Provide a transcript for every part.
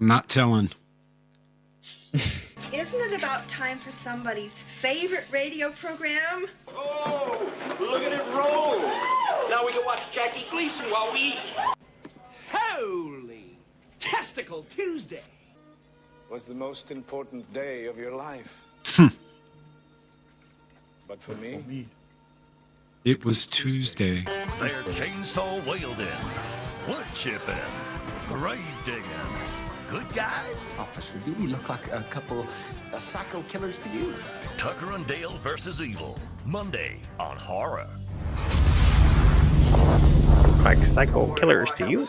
I'm not telling. Isn't it about time for somebody's favorite radio program? Oh, look at it roll. Now we can watch Jackie Gleason while we eat. Holy Testicle Tuesday was the most important day of your life. But for me, it was Tuesday. They're chainsaw wielding, wood chipping, grave digging. Good guys? Officer, do we look like a couple of psycho killers to you? Tucker and Dale versus Evil. Monday on Horror. Like psycho killers to you?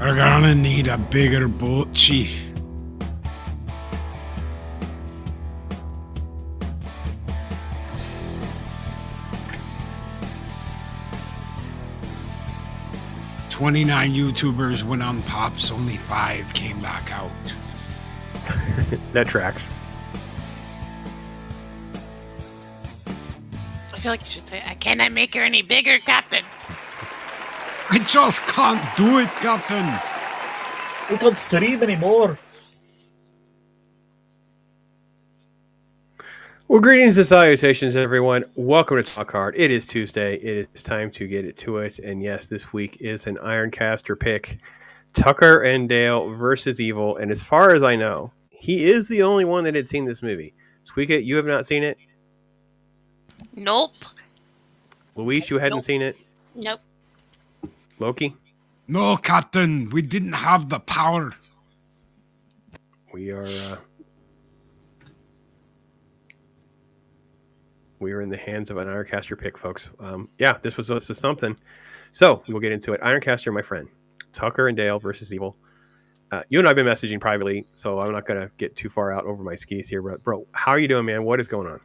We're gonna need a bigger boat, Chief. "29 YouTubers went on Pops, only 5 came back out." That tracks. I feel like you should say, "Can I make her any bigger, Captain?" I just can't do it, Captain. We can't stream anymore. Well, greetings and salutations, everyone. Welcome to Talk Hard. It is Tuesday. It is time to get it to it. And yes, this week is an Ironcaster pick. Tucker and Dale versus Evil. And as far as I know, he is the only one that had seen this movie. SQUEEKA, you have not seen it? Nope. Luis, you hadn't seen it? Nope. Loki? No, Captain. We didn't have the power. We are in the hands of an Ironcaster pick, folks. This is something. So we'll get into it. Ironcaster, my friend. Tucker and Dale versus Evil. You and I have been messaging privately, so I'm not going to get too far out over my skis here. But bro, how are you doing, man? What is going on?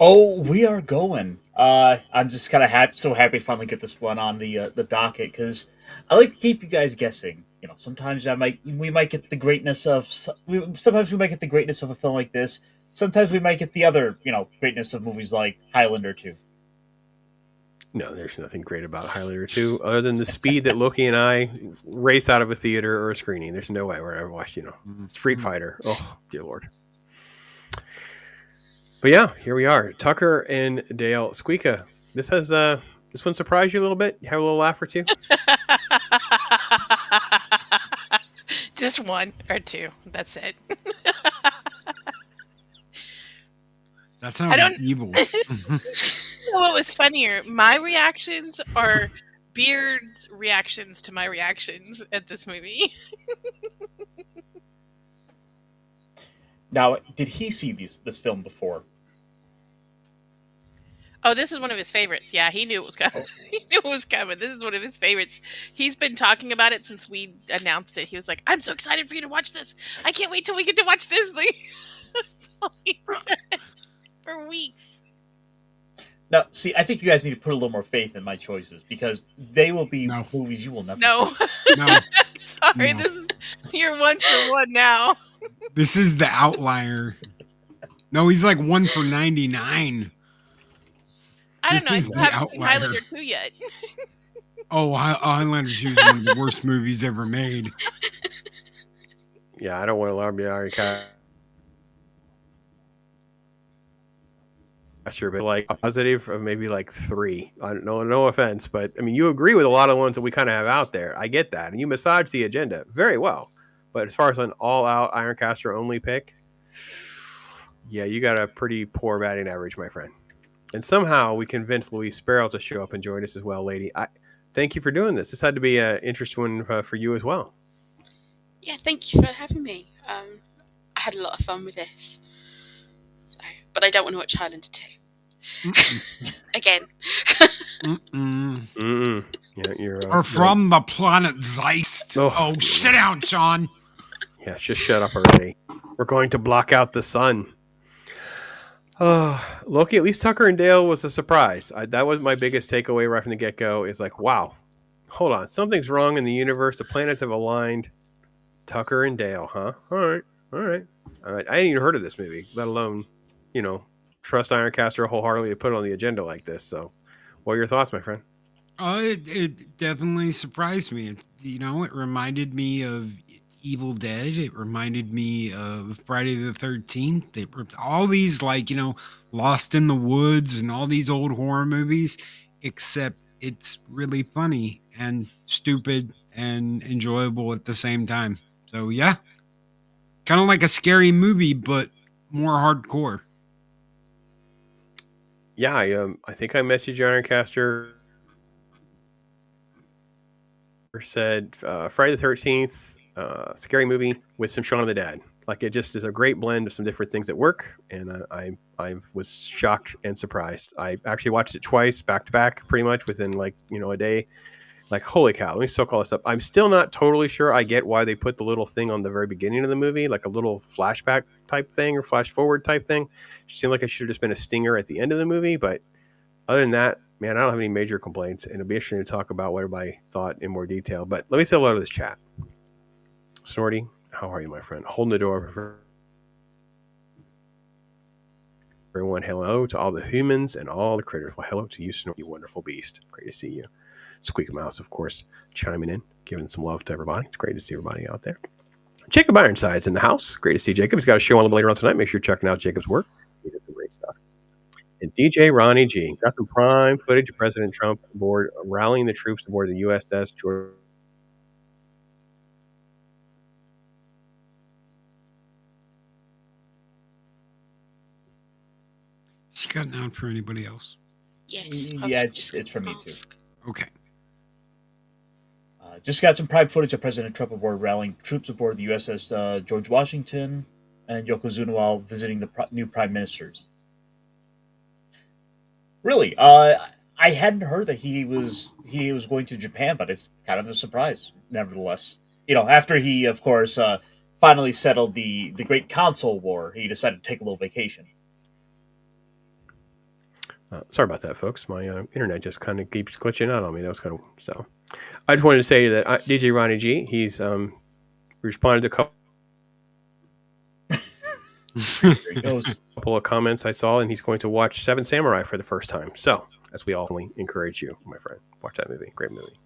Oh, we are going. I'm just kind of so happy to finally get this one on the docket, because I like to keep you guys guessing. You know, sometimes we might get the greatness of a film like this. Sometimes we might get the other, greatness of movies like Highlander 2. No, there's nothing great about Highlander 2 other than the speed that Loki and I race out of a theater or a screening. There's no way we're ever watched, Street Fighter. Oh, dear Lord. But yeah, here we are. Tucker and Dale. SQUEEKA, this one surprised you a little bit? You have a little laugh or two? Just one or two. That's it. That sounds evil. What was funnier? My reactions or Beard's reactions to my reactions at this movie? Now, did he see this film before? Oh, this is one of his favorites. Yeah, he knew it was coming. He knew it was coming. This is one of his favorites. He's been talking about it since we announced it. He was like, "I'm so excited for you to watch this. I can't wait till we get to watch this." That's all he said for weeks. Now, see, I think you guys need to put a little more faith in my choices, because they will be movies you will never see. No. I'm sorry. No. You're 1 for 1 now. This is the outlier. No, he's like 1 for 99. I don't know. I still haven't seen Highlander 2 yet. Oh, Highlander 2 is one of the worst movies ever made. Yeah, I don't want to alarm you, Ironcaster, but like a positive of maybe like 3. I don't know, no offense, but I mean, you agree with a lot of the ones that we kind of have out there. I get that, and you massage the agenda very well. But as far as an all-out Ironcaster only pick, yeah, you got a pretty poor batting average, my friend. And somehow we convinced Luis Sparrow to show up and join us as well, lady. Thank you for doing this. This had to be an interesting one for you as well. Yeah, thank you for having me. I had a lot of fun with this. But I don't want to watch Highlander 2. Again. Or from the planet Zeist. Oh, sit down, Sean. Yeah, just shut up already. We're going to block out the sun. Loki, at least Tucker and Dale was a surprise. That was my biggest takeaway right from the get-go is like, wow, hold on. Something's wrong in the universe. The planets have aligned. Tucker and Dale, huh? All right. I hadn't even heard of this movie, let alone, trust Ironcaster wholeheartedly to put it on the agenda like this. So what are your thoughts, my friend? It definitely surprised me. It reminded me of Evil Dead. It reminded me of Friday the 13th. All these Lost in the Woods and all these old horror movies, except it's really funny and stupid and enjoyable at the same time. So yeah, kind of like a scary movie, but more hardcore. Yeah, I think I messaged Ironcaster. Said Friday the 13th, scary movie with some Shaun of the Dead. Like, it just is a great blend of some different things that work, and I was shocked and surprised. I actually watched it twice, back to back, pretty much within a day. Like, holy cow, let me soak all this up. I'm still not totally sure I get why they put the little thing on the very beginning of the movie, like a little flashback type thing or flash forward type thing. It seemed like it should have just been a stinger at the end of the movie, but other than that, man, I don't have any major complaints, and it'll be interesting to talk about what everybody thought in more detail. But let me say hello to this chat. Snorty, how are you, my friend? Holding the door for everyone. Hello to all the humans and all the critters. Well, hello to you, Snorty, you wonderful beast. Great to see you. SQUEEKA Mouse, of course, chiming in, giving some love to everybody. It's great to see everybody out there. Jacob Ironside's in the house. Great to see Jacob. He's got a show on a little later on tonight. Make sure you're checking out Jacob's work. He does some great stuff. And DJ Ronnie G got some prime footage of President Trump aboard rallying the troops aboard the USS George. Has he gotten out for anybody else? Yes. Yeah, it's for me too. Okay. Just got some prime footage of President Trump aboard rallying troops aboard the USS George Washington and Yokozuna while visiting the new prime ministers. Really, I hadn't heard that he was going to Japan, but it's kind of a surprise, nevertheless. After he, of course, finally settled the Great Console War, he decided to take a little vacation. Sorry about that, folks. My internet just kind of keeps glitching out on me. That was kind of so. I just wanted to say that DJ Ronnie G, he's responded to a couple of comments I saw, and he's going to watch Seven Samurai for the first time. So, as we all encourage you, my friend, watch that movie. Great movie.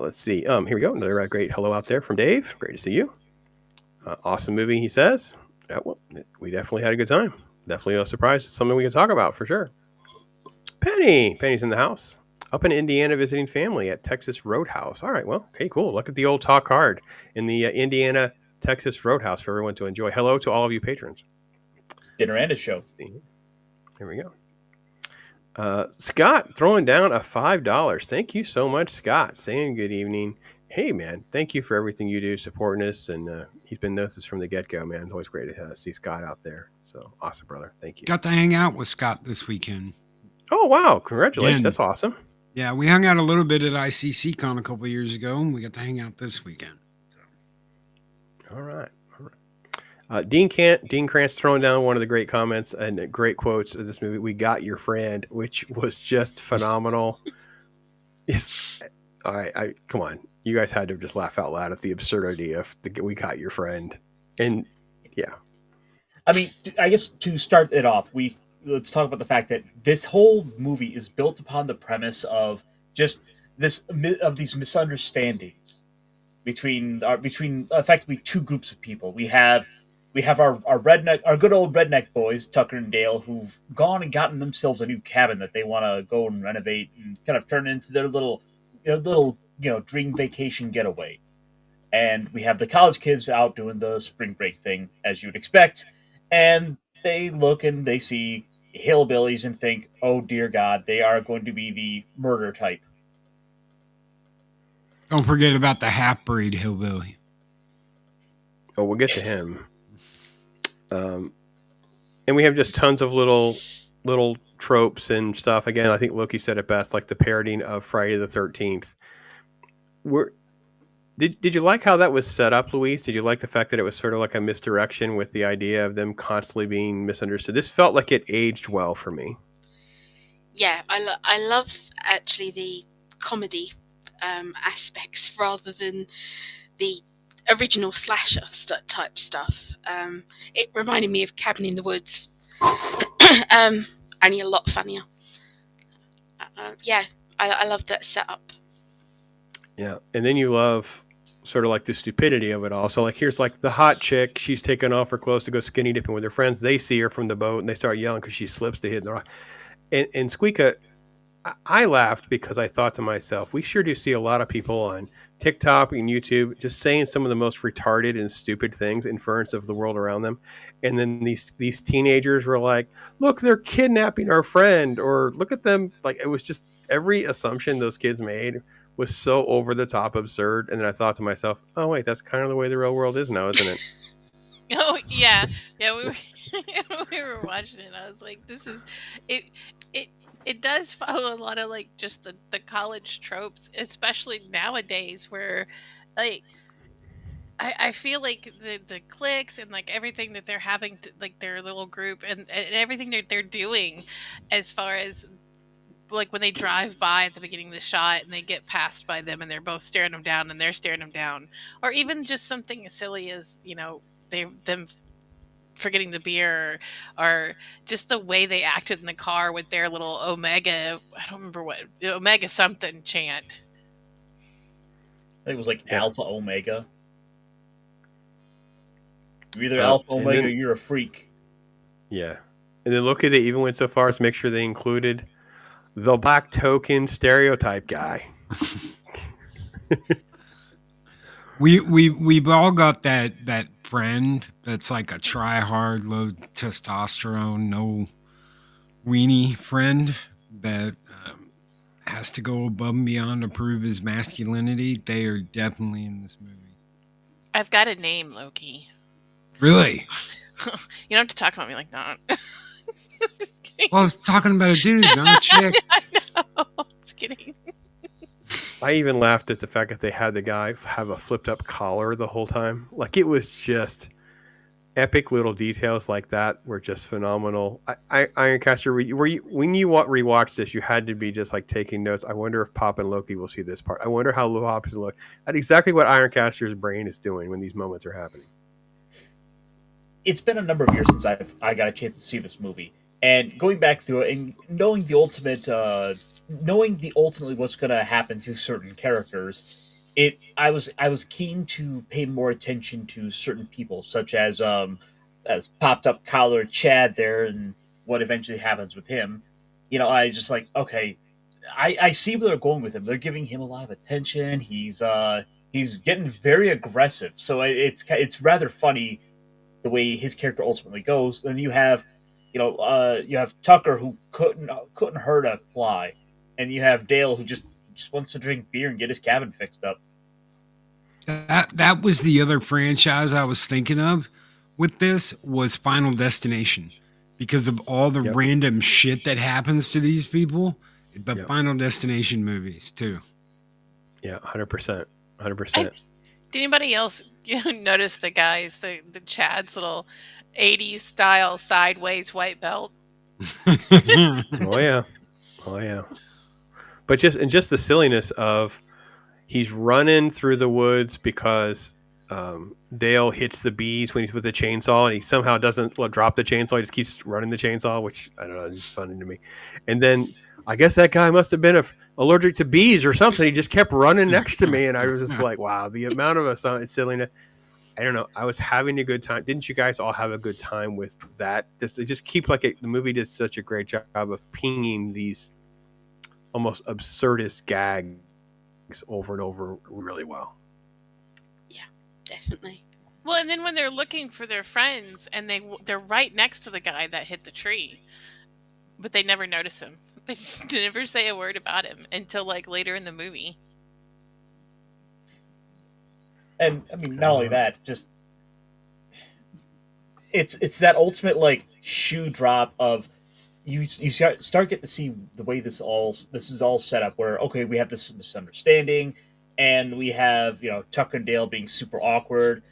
Let's see. Here we go. Another great hello out there from Dave. Great to see you. Awesome movie, he says. Well, we definitely had a good time. Definitely a surprise. It's something we can talk about for sure. Penny's in the house. Up in Indiana visiting family at Texas Roadhouse. All right, well, okay, cool. Look at the old talk card in the Indiana Texas Roadhouse for everyone to enjoy. Hello to all of you patrons. Dinner and a show. Here we go. Scott throwing down a $5. Thank you so much, Scott. Saying good evening. Hey, man, thank you for everything you do, supporting us. And he's been noticed from the get-go, man. It's always great to see Scott out there. So awesome, brother. Thank you. Got to hang out with Scott this weekend. Oh, wow. Congratulations. Again. That's awesome. Yeah, we hung out a little bit at ICC-Con a couple of years ago, and we got to hang out this weekend. All right. Dean Krantz throwing down one of the great comments and great quotes of this movie. We got your friend, which was just phenomenal. All right, come on. You guys had to just laugh out loud at the absurdity of we got your friend. And yeah. I mean, I guess to start it off, let's talk about the fact that this whole movie is built upon the premise of just these misunderstandings between effectively two groups of people. We have our good old redneck boys, Tucker and Dale, who've gone and gotten themselves a new cabin that they want to go and renovate and kind of turn into their little dream vacation getaway. And we have the college kids out doing the spring break thing, as you would expect, and they look and they see hillbillies and think, oh dear God, they are going to be the murder type. Don't forget about the half-breed hillbilly. Oh, we'll get to him. And we have just tons of little tropes and stuff. Again, I think Loki said it best, like the parodying of Friday the 13th. Did you like how that was set up, Louise? Did you like the fact that it was sort of like a misdirection with the idea of them constantly being misunderstood? This felt like it aged well for me. Yeah, I love actually the comedy aspects rather than the original slasher type stuff. It reminded me of Cabin in the Woods, only a lot funnier. Yeah, I love that setup. Yeah, and then you love sort of like the stupidity of it all. So like here's like the hot chick, she's taking off her clothes to go skinny dipping with her friends. They see her from the boat and they start yelling because she slips to hit the rock. And SQUEEKA, I laughed because I thought to myself, we sure do see a lot of people on TikTok and YouTube just saying some of the most retarded and stupid things in furtherance of the world around them. And then these teenagers were like, look, they're kidnapping our friend, or look at them. Like, it was just every assumption those kids made was so over the top absurd. And then I thought to myself, oh wait, that's kind of the way the real world is now, isn't it? Oh yeah, yeah. We were watching it. I was like, this is it. It does follow a lot of like just the college tropes, especially nowadays, where like I feel like the cliques and like everything that they're having to, like their little group and everything they're doing, as far as like when they drive by at the beginning of the shot and they get passed by them and they're both staring them down and they're staring them down, or even just something as silly as them forgetting the beer, or just the way they acted in the car with their little Omega, I don't remember what, Omega something chant. I think it was like Alpha Omega. You're either Alpha Omega or you're a freak. Yeah. And then Loki, they even went so far as to make sure they included the black token stereotype guy. We've all got that friend that's like a try hard, low testosterone, no weenie friend that has to go above and beyond to prove his masculinity. They are definitely in this movie. I've got a name, Loki. Really? You don't have to talk about me like that. Well, I was talking about a dude, not a chick. I know. Just kidding. I even laughed at the fact that they had the guy have a flipped up collar the whole time. Like, it was just epic little details like that were just phenomenal. Ironcaster, were you when you rewatched this, you had to be just like taking notes. I wonder if Pop and Loki will see this part. I wonder how Pop is look. That's exactly what Ironcaster's brain is doing when these moments are happening. It's been a number of years since I got a chance to see this movie, and going back through it and knowing ultimately what's going to happen to certain characters, I was keen to pay more attention to certain people, such as popped up collar Chad there, and what eventually happens with him. I just like, okay, I see where they're going with him. They're giving him a lot of attention. He's getting very aggressive, so it's rather funny the way his character ultimately goes. Then you have Tucker, who couldn't hurt a fly, and you have Dale, who just wants to drink beer and get his cabin fixed up. That was the other franchise I was thinking of with this, was Final Destination, because of all the random shit that happens to these people. But Final Destination movies too. Yeah, 100%. 100%. Did anybody else notice the Chad's little 80s style sideways white belt? Oh yeah. But just the silliness of he's running through the woods because Dale hits the bees when he's with the chainsaw, and he somehow doesn't drop the chainsaw. He just keeps running the chainsaw, which I don't know, it's just funny to me. And then I guess that guy must have been allergic to bees or something. He just kept running next to me, and I was just like, wow, the amount of silliness. I don't know. I was having a good time. Didn't you guys all have a good time with that? Just keep the movie did such a great job of pinging these almost absurdist gags over and over really well. Yeah, definitely. Well, and then when they're looking for their friends, and they're right next to the guy that hit the tree, but they never notice him. They just never say a word about him until like later in the movie. And I mean, not only that, just it's that ultimate like shoe drop of you start getting to see the way this is all set up. Where okay, we have this misunderstanding, and we have Tucker and Dale being super awkward.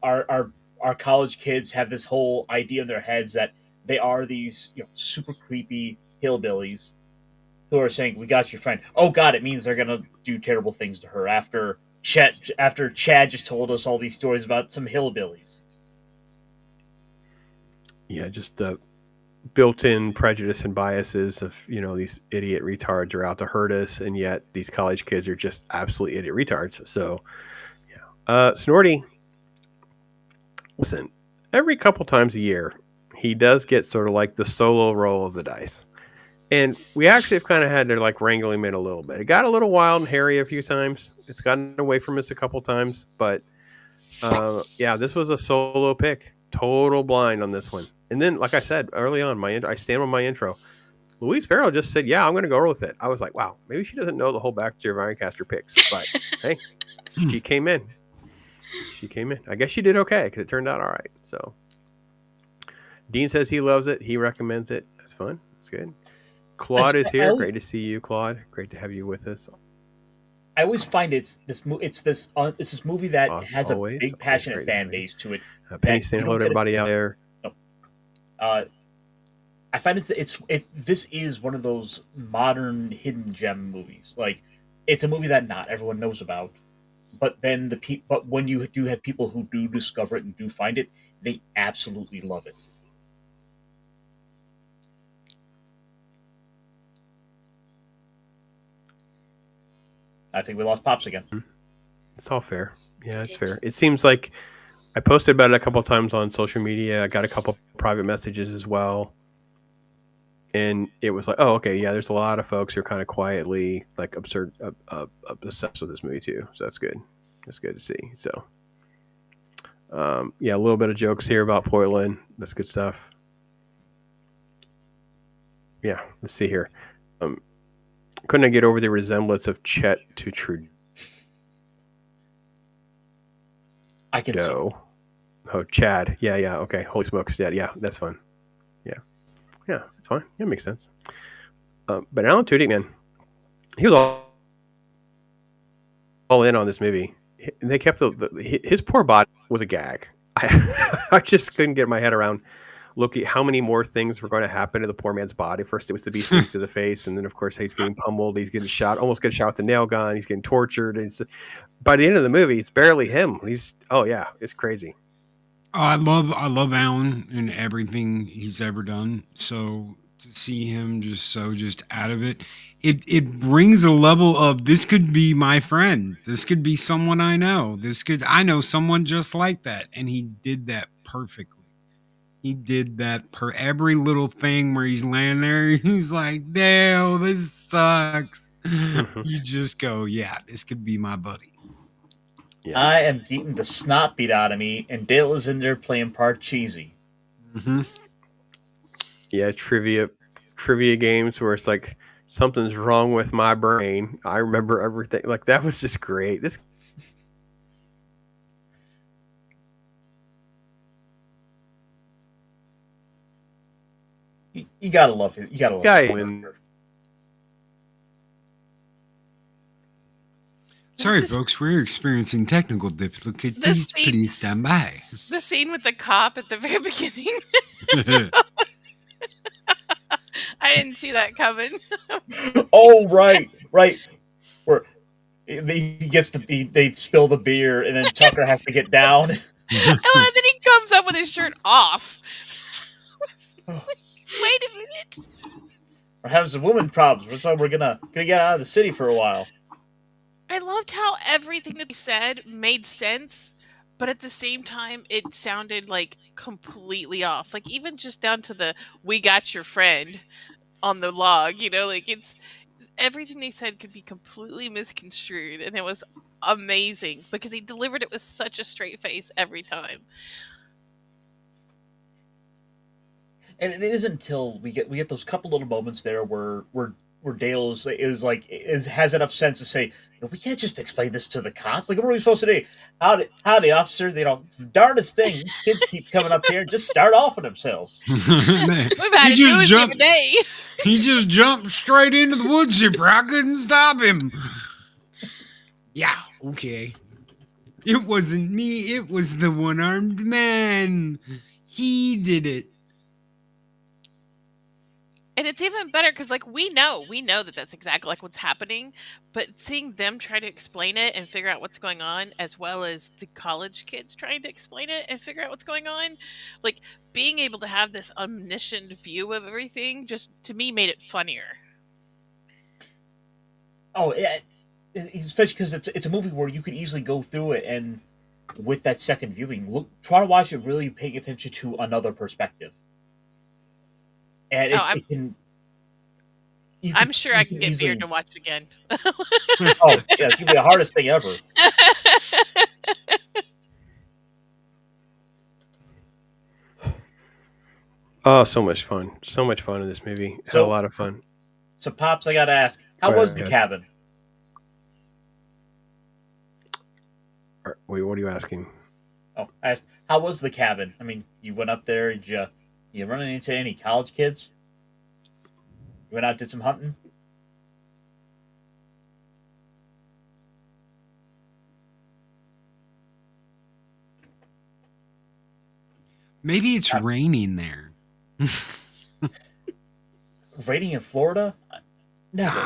Our college kids have this whole idea in their heads that they are these super creepy hillbillies who are saying, "We got your friend." Oh God, it means they're gonna do terrible things to her after Chad just told us all these stories about some hillbillies. Yeah, just the built-in prejudice and biases of these idiot retards are out to hurt us, and yet these college kids are just absolutely idiot retards. So, yeah. Snorty, listen, every couple times a year, he does get sort of like the solo roll of the dice. And we actually have kind of had to like wrangle him in a little bit. It got a little wild and hairy a few times. It's gotten away from us a couple times. But yeah, this was a solo pick. Total blind on this one. And then, like I said early on, I stand on my intro. Louise Barrow just said, yeah, I'm going to go with it. I was like, wow, maybe she doesn't know the whole backstory of Ironcaster picks. But hey, she came in. I guess she did okay because it turned out all right. So Dean says he loves it. He recommends it. That's fun. That's good. Claude is here. Great to see you, Claude. Great to have you with us. I always find it's this movie that has a big, passionate fan base to it. Penny, saying hello to everybody out there. I find this is one of those modern hidden gem movies. Like, it's a movie that not everyone knows about, but when you do have people who do discover it and do find it, they absolutely love it. I think we lost Pops again. It's all fair. Yeah, it's fair. It seems like I posted about it a couple of times on social media. I got a couple private messages as well. And it was like, oh, okay, yeah, there's a lot of folks who are kind of quietly like obsessed with this movie too. So that's good. That's good to see. So, yeah, a little bit of jokes here about Portland. That's good stuff. Yeah, let's see here. Couldn't I get over the resemblance of Chet to Trudeau? I can see. Oh, Chad. Yeah. Okay. Holy smokes. Yeah, that's fun. Yeah, it's fine. Yeah, it makes sense. But Alan Tudyk, man, he was all in on this movie. They kept his poor body was a gag. I just couldn't get my head around. Loki, how many more things were going to happen to the poor man's body? First, it was the bee stings to the face, and then, of course, he's getting pummeled. He's getting shot, almost getting shot with the nail gun. He's getting tortured. By the end of the movie, it's barely him. It's crazy. Oh, I love Alan and everything he's ever done. So to see him just out of it, it brings a level of this could be my friend. This could be someone I know. I know someone just like that, and he did that perfectly. He did that per every little thing where he's laying there. He's like, "Dale, this sucks." You just go, "Yeah, this could be my buddy." Yeah. I am getting the snot beat out of me, and Dale is in there playing part cheesy. Mm-hmm. Yeah, trivia games where it's like something's wrong with my brain. I remember everything. Like, that was just great. This. You gotta love him. You gotta love him. Sorry, folks, we're experiencing technical difficulties. Please stand by. The scene with the cop at the very beginning. I didn't see that coming. Oh, right. Where they spill the beer, and then Tucker has to get down. And then he comes up with his shirt off. Wait a minute. We're having some woman problems. That's why we're gonna get out of the city for a while. I loved how everything that he said made sense, but at the same time, it sounded like completely off. Like, even just down to the "we got your friend" on the log, it's everything they said could be completely misconstrued, and it was amazing because he delivered it with such a straight face every time. And it isn't until we get those couple little moments there where where Dale has enough sense to say, we can't just explain this to the cops. Like, what are we supposed to do? Howdy, officer. Darndest thing. These kids keep coming up here and just start offing themselves. We've had it the other day. He just jumped straight into the woods chipper. I couldn't stop him. Yeah, okay. It wasn't me. It was the one-armed man. He did it. And it's even better because, like, we know that that's exactly like what's happening, but seeing them try to explain it and figure out what's going on, as well as the college kids trying to explain it and figure out what's going on, like, being able to have this omniscient view of everything just, to me, made it funnier. Oh, yeah. Especially because it's a movie where you could easily go through it and, with that second viewing, try to watch it really paying attention to another perspective. And I'm sure I can get Beard to watch it again. Oh, yeah, it's gonna be the hardest thing ever. Oh, so much fun! So much fun in this movie. Had a lot of fun. So, Pops, I gotta ask, how was the cabin? Wait, what are you asking? Oh, I asked, how was the cabin? I mean, you went up there. Did you run into any college kids? You went out, did some hunting? Maybe it's raining there. Raining in Florida? Never.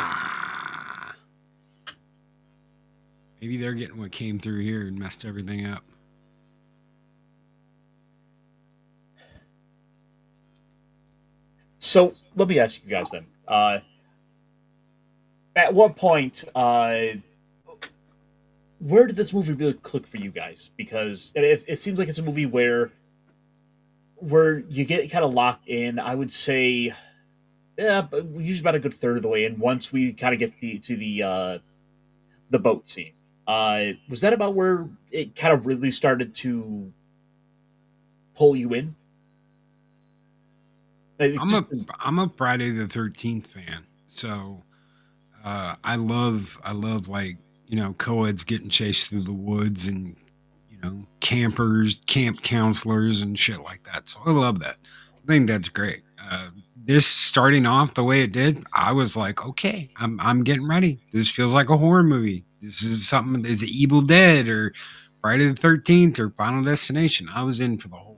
Maybe they're getting what came through here and messed everything up. So let me ask you guys then. At what point, where did this movie really click for you guys? Because it seems like it's a movie where you get kind of locked in. I would say, but usually about a good third of the way in. Once we kind of get to the boat scene, was that about where it kind of really started to pull you in? I'm a Friday the 13th fan, so I love like, you know, co-eds getting chased through the woods and, you know, campers, camp counselors and shit like that. So I love that. I think that's great. This starting off the way it did, I was like, okay, I'm getting ready. This feels like a horror movie. This is something. Is it Evil Dead or Friday the 13th or Final Destination? I was in for the whole.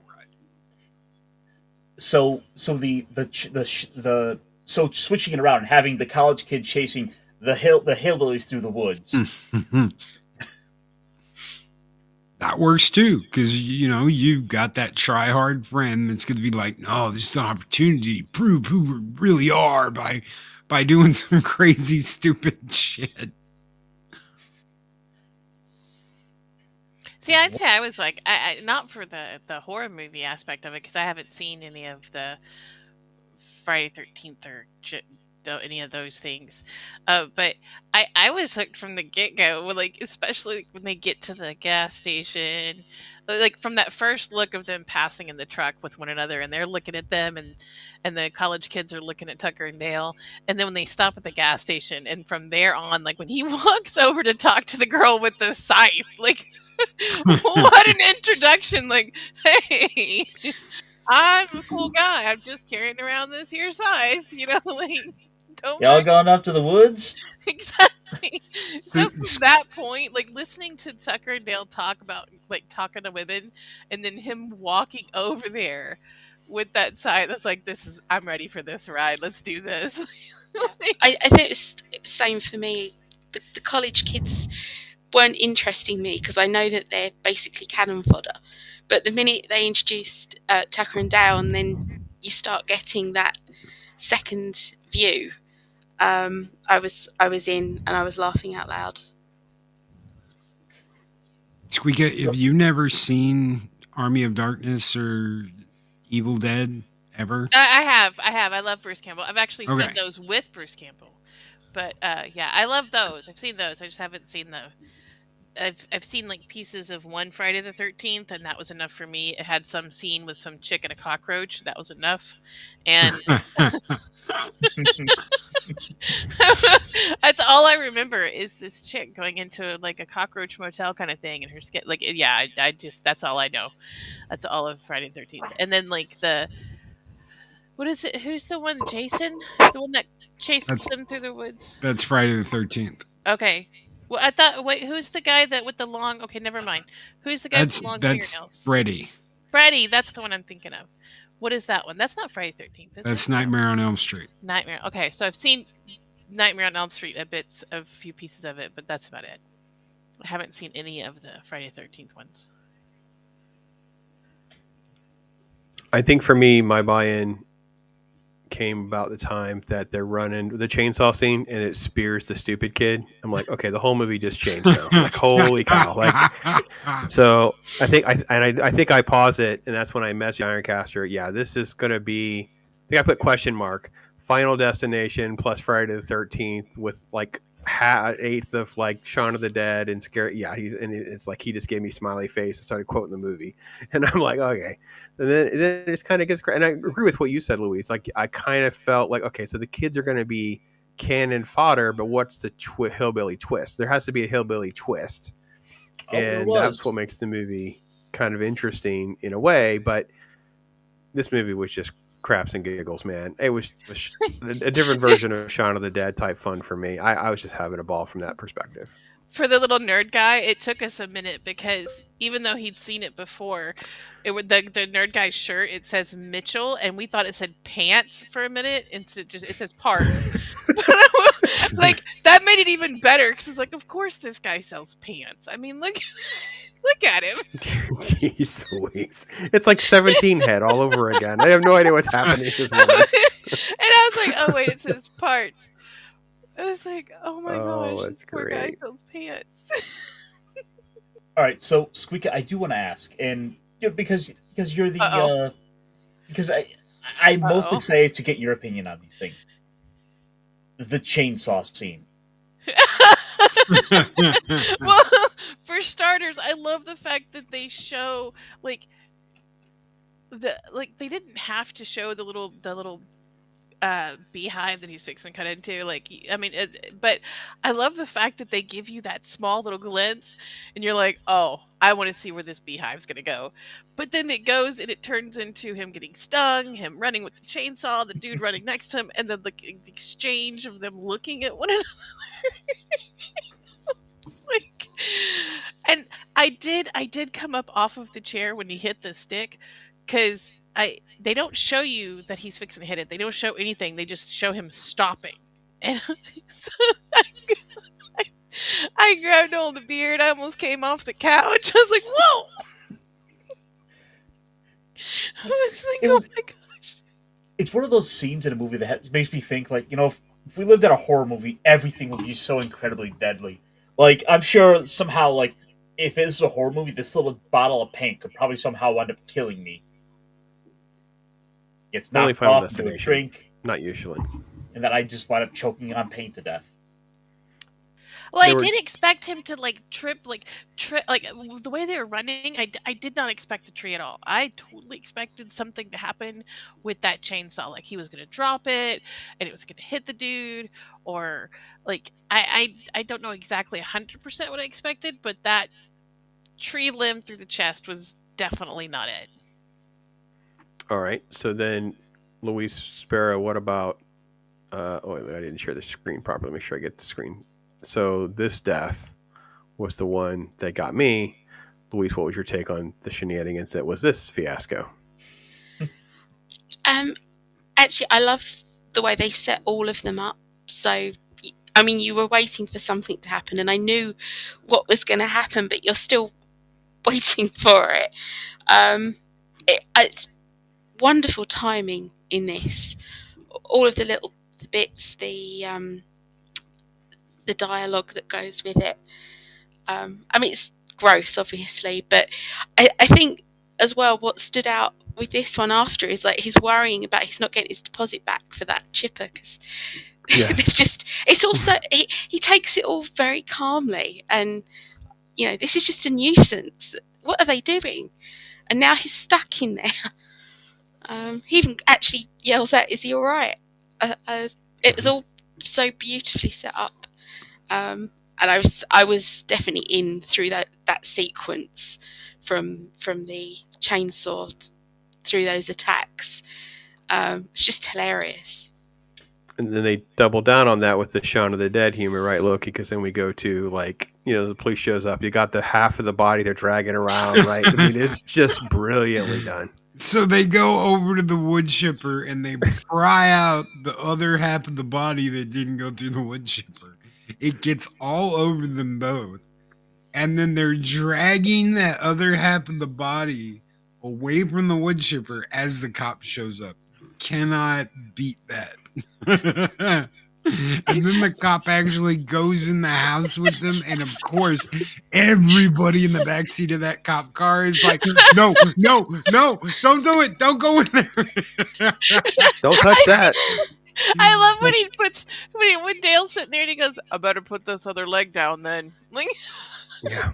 So switching it around and having the college kid chasing the hillbillies through the woods. That works too, because, you know, you've got that try hard friend that's going to be like, no, this is an opportunity to prove who we really are by doing some crazy, stupid shit. See, I'd say I was like, I not for the horror movie aspect of it, because I haven't seen any of the Friday 13th or any of those things. But I was hooked from the get-go, like, especially when they get to the gas station. Like, from that first look of them passing in the truck with one another, and they're looking at them, and the college kids are looking at Tucker and Dale. And then when they stop at the gas station, and from there on, like, when he walks over to talk to the girl with the scythe, like... What an introduction! Like, hey, I'm a cool guy. I'm just carrying around this here scythe. You know, like, don't y'all going up to the woods? Exactly. So from that point, like, listening to Tucker and Dale talk about, like, talking to women, and then him walking over there with that scythe, that's like, I'm ready for this ride. Let's do this. I think it's the same for me. The college kids weren't interesting me because I know that they're basically cannon fodder. But the minute they introduced Tucker and Dale, and then you start getting that second view, I was in and I was laughing out loud. SQUEEKA, have you never seen Army of Darkness or Evil Dead ever? I have. I love Bruce Campbell. I've actually seen those with Bruce Campbell. But yeah, I love those. I've seen those. I just haven't seen I've seen like pieces of one Friday the 13th, and that was enough for me. It had some scene with some chick and a cockroach. That was enough. And all I remember is this chick going into like a cockroach motel kind of thing, and her skin. Like, yeah, I just that's all I know. That's all of Friday the 13th. And then like what is it? Who's the one? Jason, the one that chases That's them through the woods. that's Friday the 13th. Okay. Well, I thought. Wait, who's the guy that with the long? Okay, never mind. Who's the guy with the long fingernails? Freddy. Freddy. That's the one I'm thinking of. What is that one? That's not Friday 13th. That's Nightmare on Elm Street. Nightmare. Okay, so I've seen Nightmare on Elm Street a few pieces of it, but that's about it. I haven't seen any of the Friday 13th ones. I think for me, my buy-in came about the time that they're running the chainsaw scene and it spears the stupid kid. I'm like, okay, the whole movie just changed now. Like, holy cow! Like, so I think I pause it, and that's when I message Ironcaster. Yeah, this is gonna be. I think I put question mark. Final Destination plus Friday the 13th with like eighth of like Shaun of the Dead and scary. Yeah, it's like he just gave me smiley face and started quoting the movie, and I'm like, okay. And then it just kind of gets, and I agree with what you said, Louise. Like, I kind of felt like, okay, so the kids are going to be cannon fodder, but what's the hillbilly twist? There has to be a hillbilly twist, and that's what makes the movie kind of interesting in a way. But this movie was just craps and giggles, man. It was a different version of Shaun of the Dead type fun for me. I was just having a ball from that perspective. For the little nerd guy, it took us a minute because even though he'd seen it before, the nerd guy's shirt, it says Mitchell, and we thought it said pants for a minute, and it says part. Like, that made it even better because it's like, of course this guy sells pants. I mean, look at him. Jeez Louise. It's like 17 head all over again. I have no idea what's happening at this moment. And I was like, oh wait, it says parts. I was like, oh my gosh, this poor guy sells pants. All right, so SQUEEKA, I do want to ask, and because you're the because I'm most excited to get your opinion on these things. The chainsaw scene. Well, for starters, I love the fact that they show they didn't have to show the little beehive that he's fixing to cut into. Like, I mean, but I love the fact that they give you that small little glimpse, and you're like, oh, I want to see where this beehive's gonna go. But then it goes and it turns into him getting stung, him running with the chainsaw, the dude running next to him, and then the exchange of them looking at one another. Like, and I did come up off of the chair when he hit the stick, because they don't show you that he's fixing to hit it. They don't show anything. They just show him stopping. And so I grabbed hold of the beard. I almost came off the couch. I was like, whoa! I was like, oh my gosh. It's one of those scenes in a movie that makes me think, like, if we lived in a horror movie, everything would be so incredibly deadly. Like, I'm sure somehow, like, if it's a horror movie, this little bottle of paint could probably somehow wind up killing me. It's not Final Destination. Drink, not usually, and then I just wind up choking on paint to death. Well, I did expect him to trip the way they were running. I did not expect a tree at all. I totally expected something to happen with that chainsaw. Like, he was going to drop it and it was going to hit the dude, or like I don't know exactly 100% what I expected, but that tree limb through the chest was definitely not it. All right. So then, Luis Sparrow, what about... I didn't share the screen properly. Make sure I get the screen. So this death was the one that got me. Luis, what was your take on the shenanigans that was this fiasco? Actually, I love the way they set all of them up. So, I mean, you were waiting for something to happen, and I knew what was going to happen, but you're still waiting for it. It's wonderful timing in this. All of the little bits, the dialogue that goes with it. I mean, it's gross, obviously, but I think as well what stood out with this one after is like he's worrying about he's not getting his deposit back for that chipper, because it's also he takes it all very calmly, and this is just a nuisance. What are they doing? And now he's stuck in there. He even actually yells out, "Is he all right?" It was all so beautifully set up. And I was definitely in through that sequence from the chainsaw through those attacks. It's just hilarious. And then they double down on that with the Shaun of the Dead humor, right, Loki? Because then we go to, like, you know, the police shows up. You got the half of the body they're dragging around, right? I mean, it's just brilliantly done. So they go over to the wood chipper and they pry out the other half of the body that didn't go through the wood chipper. It gets all over them both. And then they're dragging that other half of the body away from the wood chipper as the cop shows up. Cannot beat that. And then the cop actually goes in the house with them, and of course, everybody in the backseat of that cop car is like, no, don't do it, don't go in there. Don't touch that. I love when he puts when Dale's sitting there and he goes, "I better put this other leg down then." Like, yeah.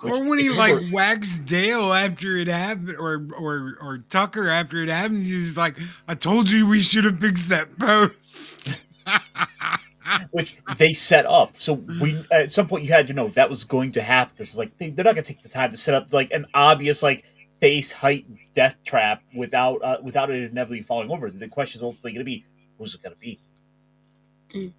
Or when he like whacks Dale after it happened, or Tucker after it happens, he's like, "I told you we should have fixed that post." Which they set up. So we at some point you had to know that was going to happen. Because like they're not going to take the time to set up like an obvious like face height death trap without it inevitably falling over. The question is ultimately going to be, who's it going to be? Mm.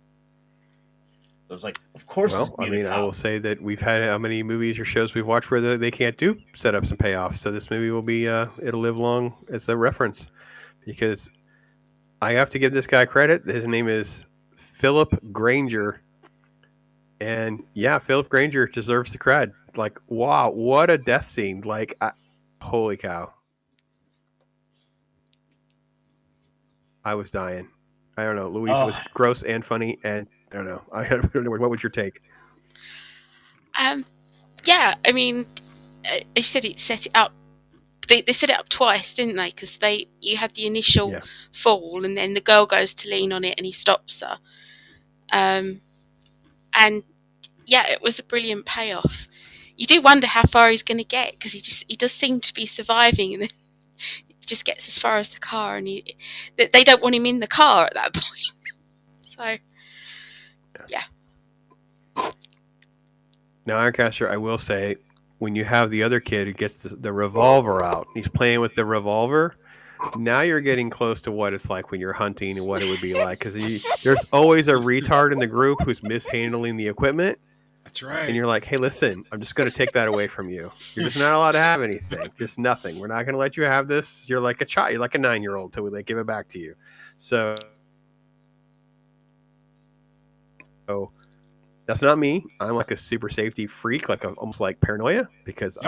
So it's like, of course. Well, I mean, I will say that we've had how many movies or shows we've watched where they can't do setups and payoffs. So this movie will be it'll live long as a reference, because I have to give this guy credit. His name is Philip Granger, and yeah, Philip Granger deserves the cred. Like, wow, what a death scene! Like, holy cow, I was dying. I don't know, Louise. It was gross and funny, and I don't know. I don't know. What was your take? Yeah, I mean, they said it set it up. They set it up twice, didn't they? Because you had the initial fall, and then the girl goes to lean on it, and he stops her. And yeah, it was a brilliant payoff. You do wonder how far he's going to get, because he does seem to be surviving, and then he just gets as far as the car, and they don't want him in the car at that point. So yeah. Now, Ironcaster, I will say, when you have the other kid who gets the revolver out, he's playing with the revolver. Now you're getting close to what it's like when you're hunting and what it would be like, because there's always a retard in the group who's mishandling the equipment. That's right. And you're like, hey, listen, I'm just going to take that away from you. You're just not allowed to have anything, just nothing. We're not going to let you have this. You're like a child. You're like a 9-year-old till we give it back to you. So that's not me. I'm like a super safety freak, like almost like paranoia, because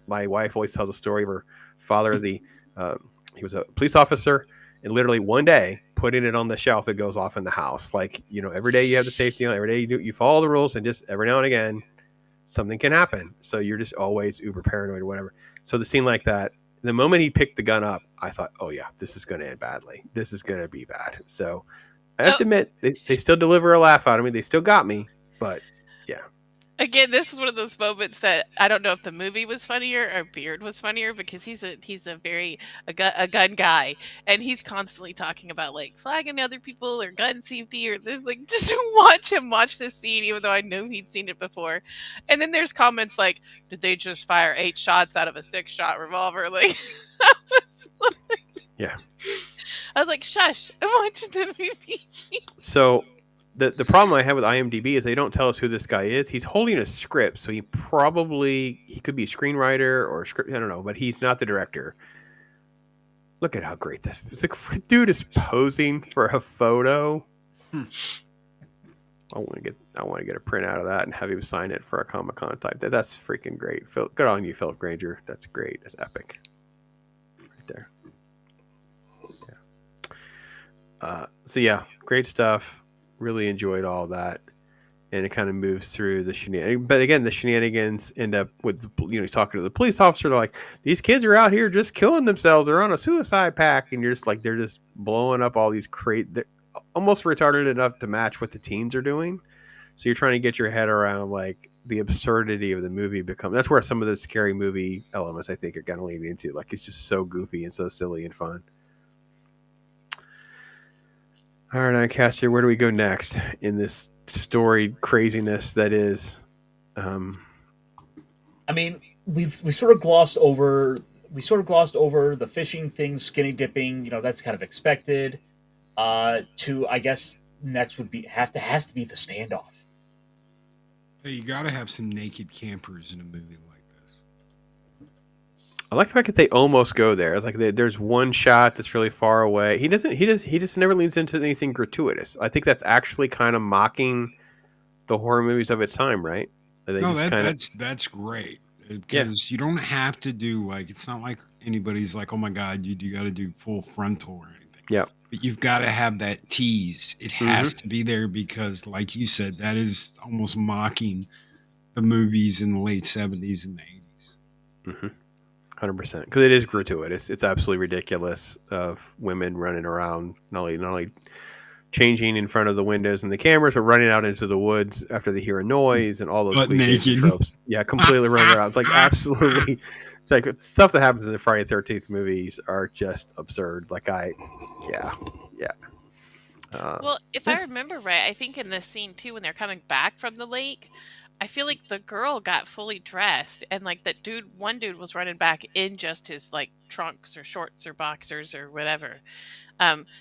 my wife always tells a story of her father. He was a police officer, and literally one day putting it on the shelf, it goes off in the house. Like, you know, every day you have the safety on, every day you follow the rules, and just every now and again something can happen. So you're just always uber paranoid or whatever. So the scene like that, the moment he picked the gun up, I thought, oh yeah, this is going to end badly. This is going to be bad. So I have to admit, they still deliver a laugh out of me. They still got me, but yeah. Again, this is one of those moments that I don't know if the movie was funnier or Beard was funnier, because he's a very gun guy, and he's constantly talking about like flagging other people or gun safety or this, like, just to watch this scene, even though I know he'd seen it before. And then there's comments like, "Did they just fire 8 shots out of a 6-shot revolver?" Like, yeah. I was like, "Shush! I'm watching the movie." So the problem I have with IMDb is they don't tell us who this guy is. He's holding a script, so he could be a screenwriter or a script. I don't know, but he's not the director. Look at how great this is. Like, dude is posing for a photo. I want to get a print out of that and have him sign it for a Comic-Con type. That's freaking great. Good on you, Philip Granger. That's great. That's epic. Right there. Yeah. So yeah, great stuff. Really enjoyed all that, and it kind of moves through the shenanigans. But again, the shenanigans end up with, he's talking to the police officer. They're like, these kids are out here just killing themselves. They're on a suicide pack, and you're just like, they're just blowing up all these they're almost retarded enough to match what the teens are doing. So you're trying to get your head around like the absurdity of the movie that's where some of the scary movie elements I think are going to lean into. Like, it's just so goofy and so silly and fun. All right, Ironcaster, where do we go next in this storied craziness that is? I mean, we sort of glossed over the fishing thing, skinny dipping. You know, that's kind of expected. To I guess next would be has to be the standoff. Hey, you got to have some naked campers in a movie like this. I like the fact that they almost go there. It's like there's one shot that's really far away. He just never leans into anything gratuitous. I think that's actually kind of mocking the horror movies of its time, right? No, that's great because you don't have to do like it's not like anybody's like, oh my god, you got to do full frontal or anything. Yeah, but you've got to have that tease. It has to be there because, like you said, that is almost mocking the movies in the late '70s and the '80s. 100%, because it is gratuitous. It's absolutely ridiculous of women running around, not only changing in front of the windows and the cameras, but running out into the woods after they hear a noise and all those cliches and tropes. Yeah, completely running around. It's like absolutely, it's like stuff that happens in the Friday the 13th movies are just absurd. Like well, if I remember right, I think in this scene too, when they're coming back from the lake, I feel like the girl got fully dressed, and like one dude was running back in just his like trunks or shorts or boxers or whatever.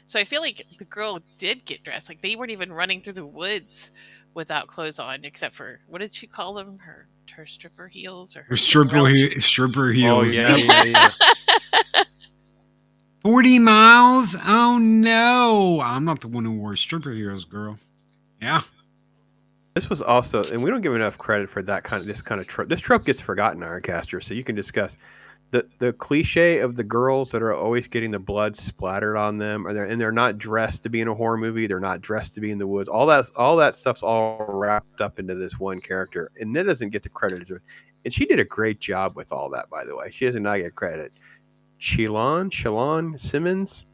So I feel like the girl did get dressed. Like they weren't even running through the woods without clothes on, except for what did she call them? Her stripper heels or her stripper heels. Oh yeah. 40 miles? Oh no! I'm not the one who wore stripper heels, girl. Yeah. This was also, and we don't give enough credit for this kind of trope. This trope gets forgotten, Ironcaster, so you can discuss the cliche of the girls that are always getting the blood splattered on them, and they're not dressed to be in a horror movie. They're not dressed to be in the woods. All that stuff's all wrapped up into this one character, and that doesn't get the credit. And she did a great job with all that, by the way. She does not get credit. Shalon Simmons,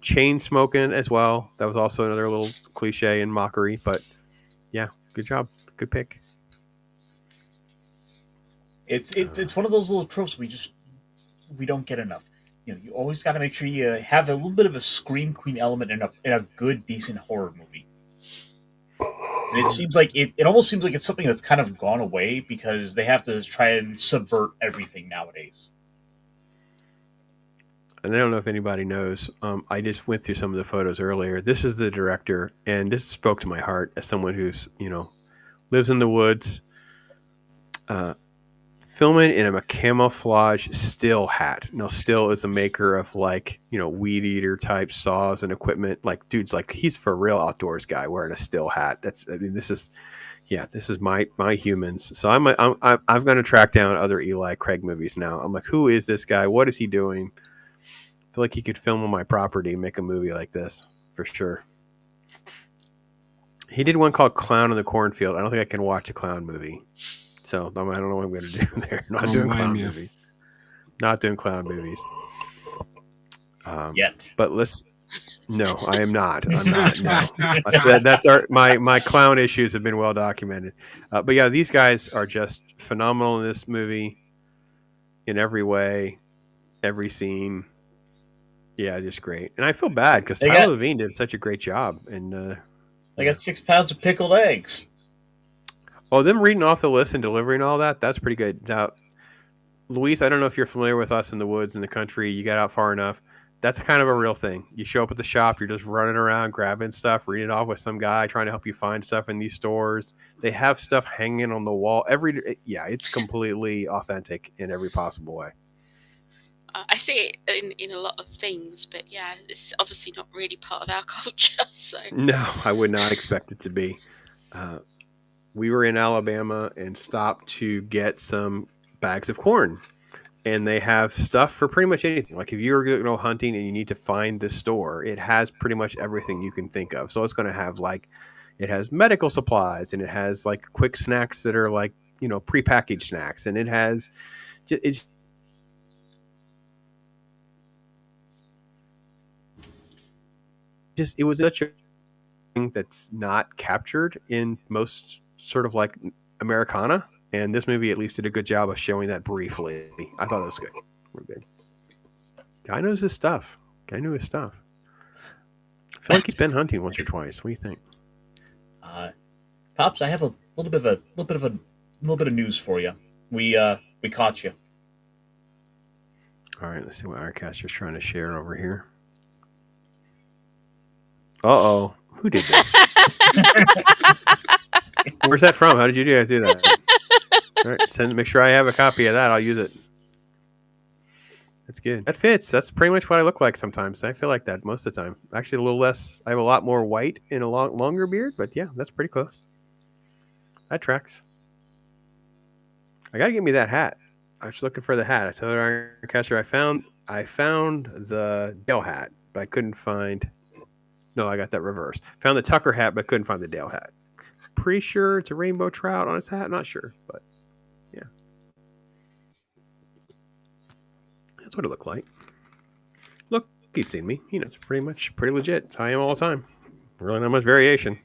chain smoking as well. That was also another little cliche and mockery, but yeah, good job, good pick. It's one of those little tropes we don't get enough. You know, you always got to make sure you have a little bit of a scream queen element in a good, decent horror movie. And it seems like it almost seems like it's something that's kind of gone away because they have to try and subvert everything nowadays. And I don't know if anybody knows. I just went through some of the photos earlier. This is the director, and this spoke to my heart as someone who's lives in the woods. Filming in a camouflage still hat. Now, Still is a maker of weed eater type saws and equipment. Like, dude's like he's for real outdoors guy wearing a Still hat. This is my humans. So I'm going to track down other Eli Craig movies now. I'm like, who is this guy? What is he doing? I feel like he could film on my property and make a movie like this for sure. He did one called Clown in the Cornfield. I don't think I can watch a clown movie. So I don't know what I'm going to do there. Not doing clown movies. Not doing clown movies. Yet. But no, I am not. I'm not. No. My clown issues have been well documented. But yeah, these guys are just phenomenal in this movie in every way, every scene. Yeah, just great. And I feel bad because Tyler Labine did such a great job. And they got 6 pounds of pickled eggs. Oh, them reading off the list and delivering all that's pretty good. Now, Luis, I don't know if you're familiar with Us in the Woods in the Country. You got out far enough. That's kind of a real thing. You show up at the shop, you're just running around, grabbing stuff, reading it off with some guy trying to help you find stuff in these stores. They have stuff hanging on the wall. It's completely authentic in every possible way. I see it in a lot of things, but yeah, it's obviously not really part of our culture. So no, I would not expect it to be. We were in Alabama and stopped to get some bags of corn, and they have stuff for pretty much anything. Like if you're going to go hunting and you need to find this store, it has pretty much everything you can think of. So it's going to have it has medical supplies, and it has quick snacks that are prepackaged snacks, and it was such a thing that's not captured in most sort of Americana, and this movie at least did a good job of showing that briefly. I thought it was good. We're good. Guy knows his stuff. Guy knew his stuff. feel like he's been hunting once or twice. What do you think? Pops, I have a little bit of news for you. We caught you. All right, let's see what Ironcaster's trying to share over here. Uh-oh. Who did this? Where's that from? How did you guys do that? All right, make sure I have a copy of that. I'll use it. That's good. That fits. That's pretty much what I look like sometimes. I feel like that most of the time. Actually, a little less. I have a lot more white and a longer beard, but yeah, that's pretty close. That tracks. I gotta get me that hat. I was looking for the hat. I told Ironcaster I found the Dale hat, but I couldn't find. No, I got that reversed. Found the Tucker hat, but couldn't find the Dale hat. Pretty sure it's a rainbow trout on his hat. Not sure, but yeah, that's what it looked like. Look, he's seen me. It's pretty legit. It's how I am all the time. Really not much variation.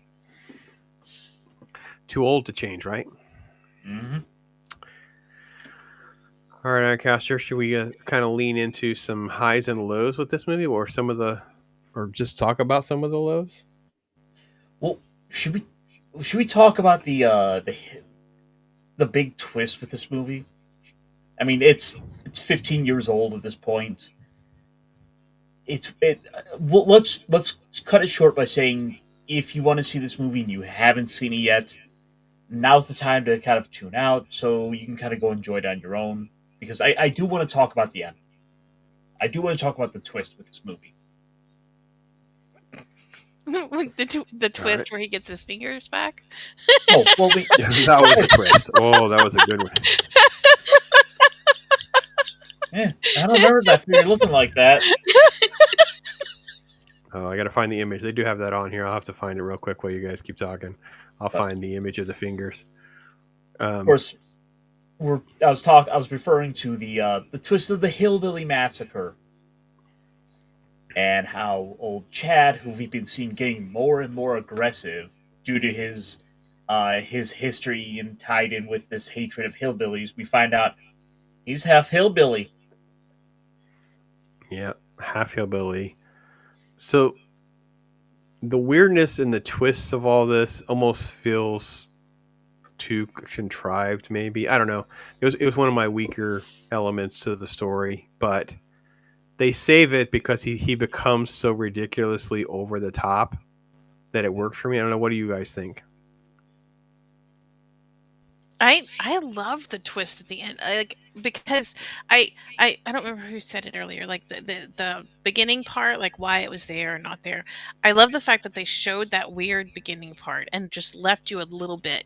Too old to change, right? Mm-hmm. All right, Ironcaster, should we kind of lean into some highs and lows with this movie, or just talk about some of the lows? Well, should we talk about the big twist with this movie? I mean, it's 15 years old at this point. Well, let's cut it short by saying, if you want to see this movie and you haven't seen it yet, now's the time to kind of tune out so you can kind of go enjoy it on your own. Because I do want to talk about the end. I do want to talk about the twist with this movie. the twist where he gets his fingers back. Oh, well, that was a twist. Oh, that was a good one. Yeah, I don't remember that finger looking like that. Oh, I got to find the image. They do have that on here. I'll have to find it real quick while you guys keep talking. I'll find the image of the fingers. Of course, I was referring to the twist of the hillbilly massacre, and how old Chad, who we've been seeing getting more and more aggressive due to his history and tied in with this hatred of hillbillies, we find out he's half hillbilly. Yeah, half hillbilly. So the weirdness and the twists of all this almost feels too contrived, maybe. I don't know. It was one of my weaker elements to the story, but they save it because he becomes so ridiculously over the top that it worked for me. I don't know. What do you guys think? I love the twist at the end, because I don't remember who said it earlier, like the beginning part, like why it was there or not there. I love the fact that they showed that weird beginning part and just left you a little bit.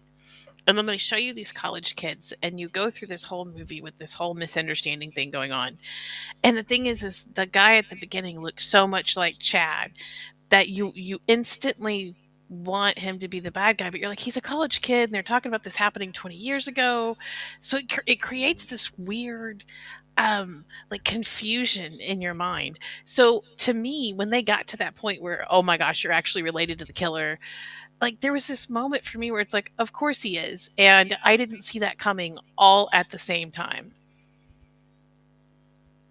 And then they show you these college kids, and you go through this whole movie with this whole misunderstanding thing going on. And the thing is the guy at the beginning looks so much like Chad that you instantly want him to be the bad guy, but you're like, he's a college kid, and they're talking about this happening 20 years ago. So it creates this weird like confusion in your mind. So to me, when they got to that point where, oh my gosh, you're actually related to the killer, like there was this moment for me where it's like, of course he is. And I didn't see that coming all at the same time.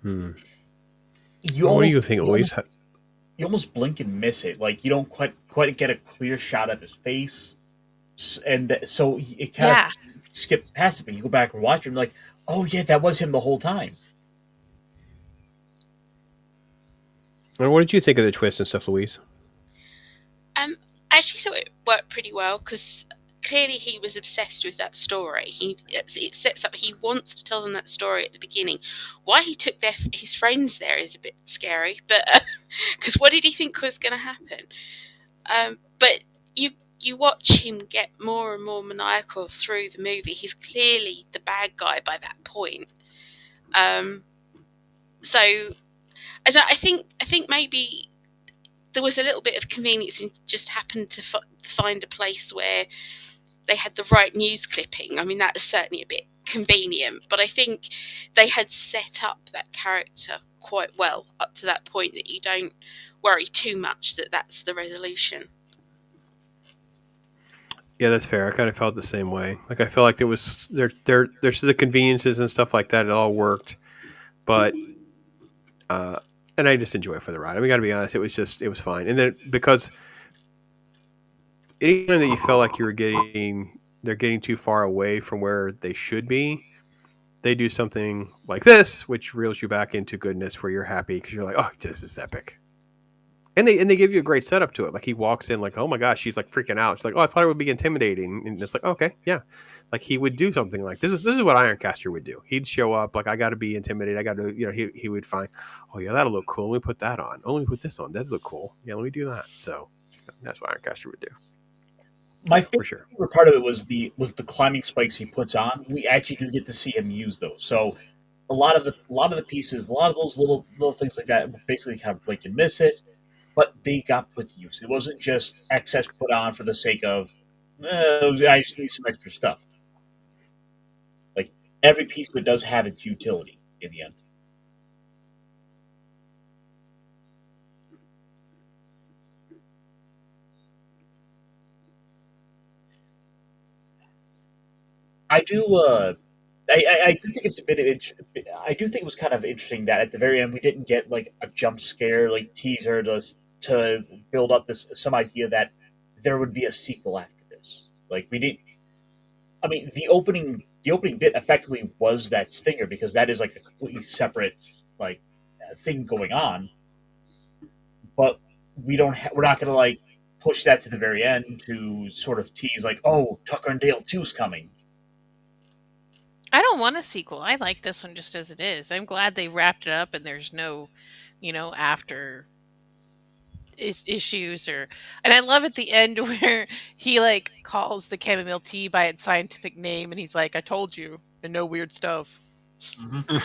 What do you think, Louise? You almost blink and miss it. Like you don't quite get a clear shot of his face. And so it kind of skips past it, but you go back and watch it and you're like, oh yeah, that was him the whole time. And what did you think of the twist and stuff, Louise? I actually thought it worked pretty well because clearly he was obsessed with that story. It sets up, he wants to tell them that story at the beginning. Why he took his friends there is a bit scary, but because what did he think was going to happen? But you watch him get more and more maniacal through the movie. He's clearly the bad guy by that point. So I think maybe there was a little bit of convenience and just happened to find a place where they had the right news clipping. I mean, that is certainly a bit convenient, but I think they had set up that character quite well up to that point that you don't worry too much that that's the resolution. Yeah, that's fair. I kind of felt the same way. Like I feel like there's the conveniences and stuff like that. It all worked, but and I just enjoy it for the ride. I mean, we got to be honest, it was fine. And then because anytime that you felt like they're getting too far away from where they should be, they do something like this, which reels you back into goodness, where you're happy because you're like, oh, this is epic. And they give you a great setup to it. Like he walks in, like, oh my gosh, she's like freaking out. She's like, oh, I thought it would be intimidating, and it's like, okay, yeah, like he would do something like this is what Ironcaster would do. He'd show up like, I got to be intimidated. I got to, he would find, oh yeah, that'll look cool. Let me put that on. Oh, let me put this on. That'd look cool. Yeah, let me do that. So that's what Ironcaster would do. My favorite part of it was the climbing spikes he puts on. We actually do get to see him use those. So a lot of the pieces, a lot of those little things like that, basically kind of like you miss it, but they got put to use. It wasn't just excess put on for the sake of I just need some extra stuff. Like every piece of it does have its utility in the end. I do. I do think it's a bit. I do think it was kind of interesting that at the very end we didn't get like a jump scare, like teaser to build up some idea that there would be a sequel after this. Like we didn't. I mean, the opening bit effectively was that stinger because that is like a completely separate like thing going on. But we don't. We're not going to like push that to the very end to sort of tease like, oh, Tucker and Dale 2's coming. I don't want a sequel. I like this one just as it is. I'm glad they wrapped it up and there's no, after issues and I love at the end where he like calls the chamomile tea by its scientific name and he's like, I told you, and no weird stuff. Mm-hmm.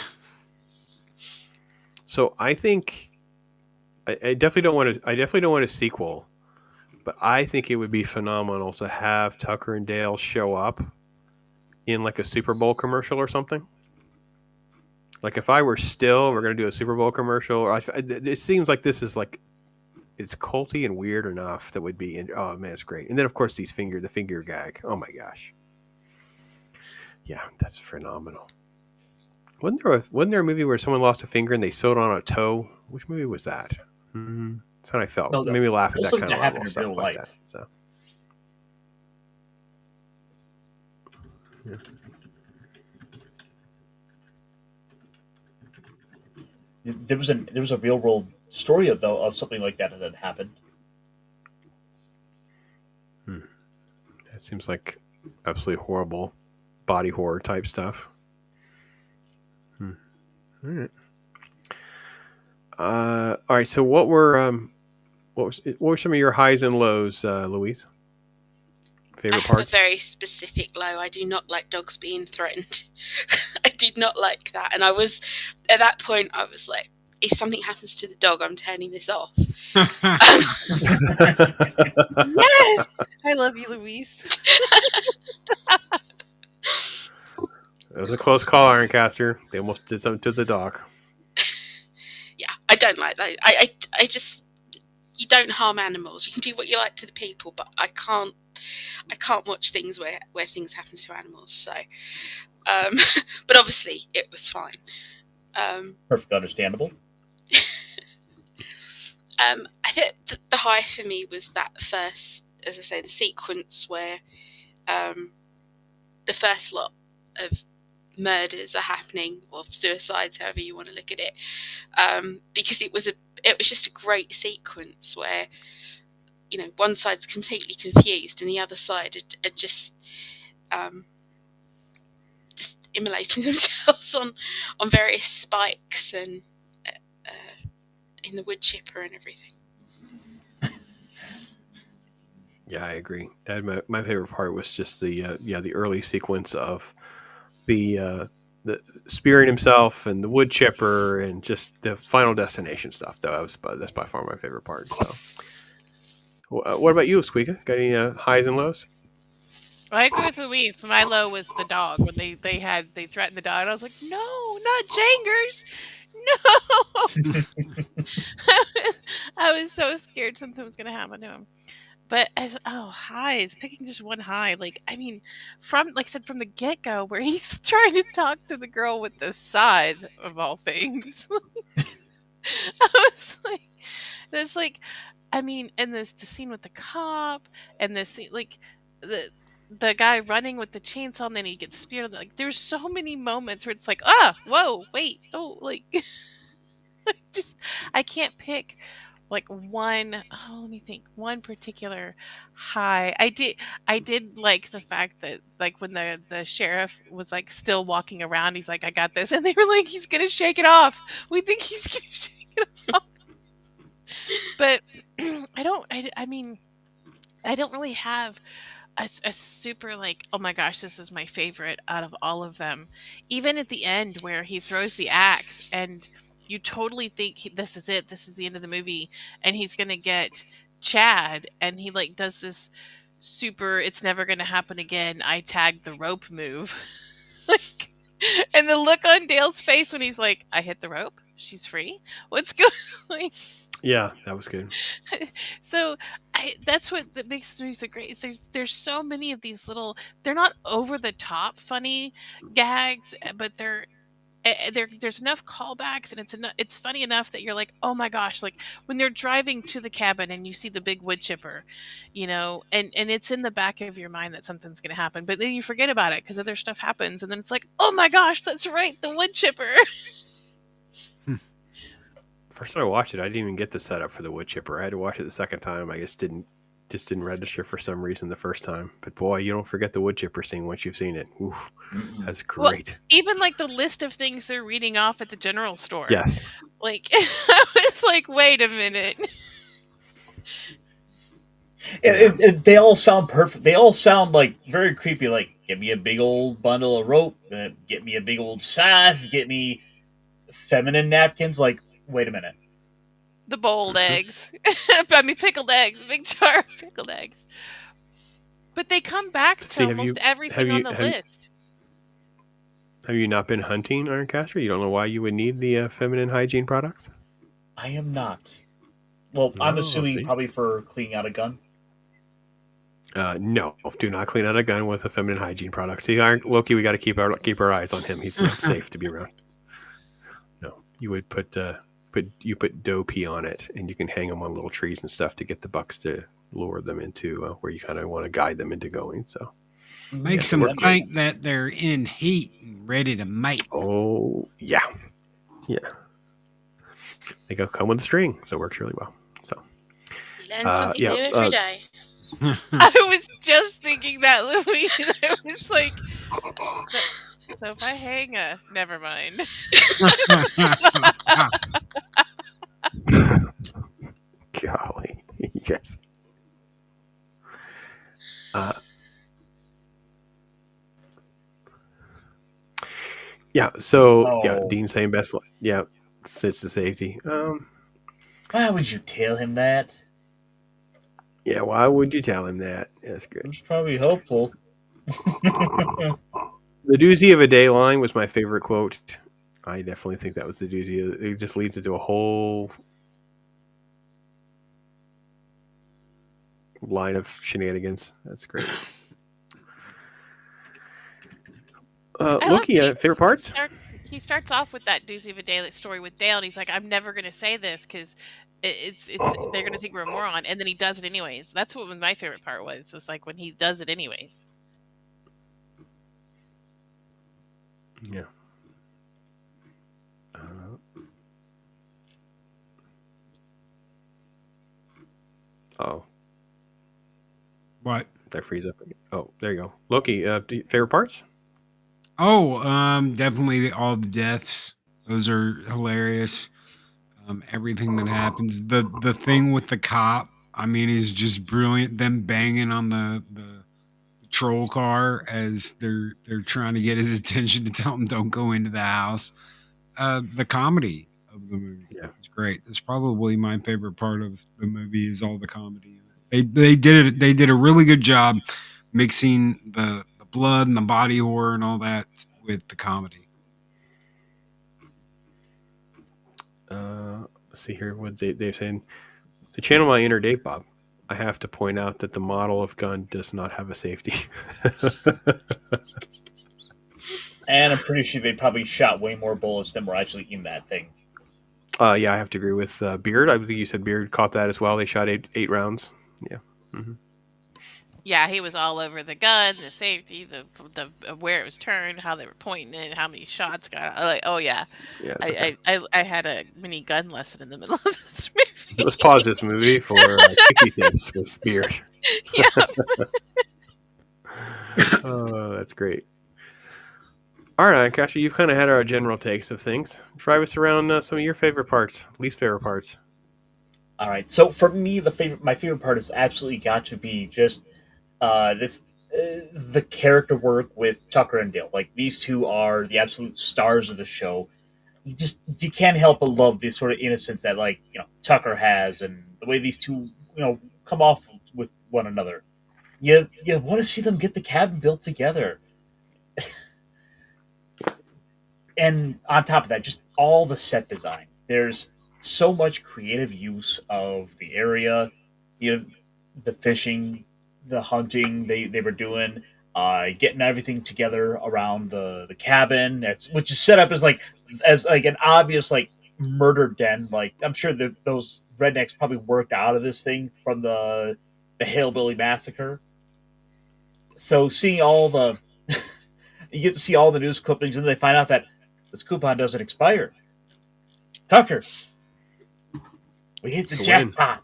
So I think I definitely don't want a sequel, but I think it would be phenomenal to have Tucker and Dale show up in like a Super Bowl commercial or something. Like if I were still, we're going to do a Super Bowl commercial. It seems like this is like, it's culty and weird enough that would be, oh man, it's great. And then of course the finger gag. Oh my gosh. Yeah, that's phenomenal. Wasn't there a movie where someone lost a finger and they sewed on a toe? Which movie was that? Mm-hmm. That's how I felt. No, it made me laugh at that kind of level stuff like life. that. So. Yeah. There was a real world story of something like that had happened. That seems like absolutely horrible body horror type stuff. All right. All right. So what were some of your highs and lows, Louise? Favorite parts? I have a very specific low. I do not like dogs being threatened. I did not like that. And I was, at that point, I was like, if something happens to the dog, I'm turning this off. Yes! I love you, Louise. It was a close call, Ironcaster. They almost did something to the dog. Yeah, I don't like that. I just, you don't harm animals. You can do what you like to the people, but I can't watch things where things happen to animals. So, but obviously it was fine. Perfectly understandable. I think the high for me was that first, as I say, the sequence where the first lot of murders are happening, or suicides, however you want to look at it, because it was just a great sequence where one side's completely confused and the other side are just immolating themselves on various spikes and in the wood chipper and everything. Yeah, I agree. My favorite part was just the early sequence of the spearing himself and the wood chipper and just the final destination stuff. That's by far my favorite part. So, what about you, SQUEEKA? Got any highs and lows? I agree with Louise. My low was the dog when they threatened the dog. And I was like, no, not Jangers. No. I was so scared something was going to happen to him. But highs, picking just one high, from the get-go where he's trying to talk to the girl with the scythe of all things. I was like, it's like, I mean, and this the scene with the cop, and this scene, like the guy running with the chainsaw, and then he gets speared. Like, there's so many moments where it's like, ah, whoa, wait, oh, like, just I can't pick like one. Oh, let me think. One particular high. I did like the fact that like when the sheriff was like still walking around, he's like, I got this, and they were like, he's gonna shake it off. We think he's gonna shake it off. But I mean, I don't really have a super like, oh my gosh, this is my favorite out of all of them. Even at the end where he throws the axe and you totally think this is it, this is the end of the movie, and he's gonna get Chad, and he like does this super, it's never gonna happen again, I tagged the rope move. Like, and the look on Dale's face when he's like, I hit the rope, she's free. What's going like, Yeah, that was good. so that's what that makes the movie so great. Is there's so many of these little. They're not over the top funny gags, but there's enough callbacks, and it's funny enough that you're like, oh my gosh, like when they're driving to the cabin and you see the big wood chipper, and it's in the back of your mind that something's gonna happen, but then you forget about it because other stuff happens, and then it's like, oh my gosh, that's right, the wood chipper. First time I watched it, I didn't even get the setup for the wood chipper. I had to watch it the second time. I guess didn't register for some reason the first time. But boy, you don't forget the wood chipper scene once you've seen it. Oof, that's great. Well, even like the list of things they're reading off at the general store. Yes. Like, I was like, wait a minute. They all sound perfect. They all sound like very creepy. Like, get me a big old bundle of rope. Get me a big old scythe. Get me feminine napkins. Like, wait a minute. The boiled eggs. I mean, pickled eggs. Big jar of pickled eggs. But they come back to almost everything on the list. Have you not been hunting, Ironcaster? You don't know why you would need the feminine hygiene products? I am not. Well, I'm assuming probably for cleaning out a gun. No, do not clean out a gun with a feminine hygiene product. See, Loki, we got to keep our eyes on him. He's not safe to be around. No, you would put dough pee on it, and you can hang them on little trees and stuff to get the bucks to lure them into where you kind of want to guide them into going. So makes them think that they're in heat and ready to mate. Oh yeah. They come with a string, so it works really well. So learn something new every day. I was just thinking that, Louise. I was like, so if I hang never mind. Golly, yes. Yeah. So yeah, Dean saying best. Yeah, sits to safety. Why would you tell him that? Yeah, why would you tell him that? That's good. It's probably hopeful. The doozy of a day line was my favorite quote. I definitely think that was the doozy. It just leads into a whole line of shenanigans. That's great. Loki, favorite parts? He starts off with that doozy of a day story with Dale, and he's like, I'm never going to say this because it's they're going to think we're a moron, and then he does it anyways. That's what my favorite part was like when he does it anyways. Yeah. Oh. What? Did I freeze up? Oh, there you go. Loki, favorite parts? Oh, definitely all the deaths. Those are hilarious. Everything that happens. The thing with the cop, I mean, is just brilliant. Them banging on the patrol car as they're trying to get his attention to tell him don't go into the house. The comedy of the movie, it's great. It's probably my favorite part of the movie is all the comedy. They did a really good job mixing the blood and the body horror and all that with the comedy. Let's see here. What Dave's saying? To channel my inner Dave Bob, I have to point out that the model of gun does not have a safety. And I'm pretty sure they probably shot way more bullets than were actually in that thing. Yeah, I have to agree with Beard. I think you said Beard caught that as well. They shot eight rounds. Yeah. Mm-hmm. Yeah, he was all over the gun, the safety, the where it was turned, how they were pointing it, how many shots got. Like, oh yeah, Yeah, it's okay. I had a mini gun lesson in the middle of this movie. Let's pause this movie for Kiki tips with Beard. Yeah. Oh, that's great. All right, Kasha, you've kind of had our general takes of things. Drive us around some of your favorite parts, least favorite parts. All right. So for me, my favorite part has absolutely got to be just the character work with Tucker and Dale. Like these two are the absolute stars of the show. You can't help but love the sort of innocence that Tucker has, and the way these two come off with one another. You want to see them get the cabin built together. And on top of that, just all the set design. There's so much creative use of the area, the fishing, the hunting they were doing, getting everything together around the cabin. Which is set up as an obvious murder den. Like I'm sure that those rednecks probably worked out of this thing from the hillbilly massacre. So seeing all the you get to see all the news clippings, and they find out that this coupon doesn't expire. Tucker, we hit the jackpot.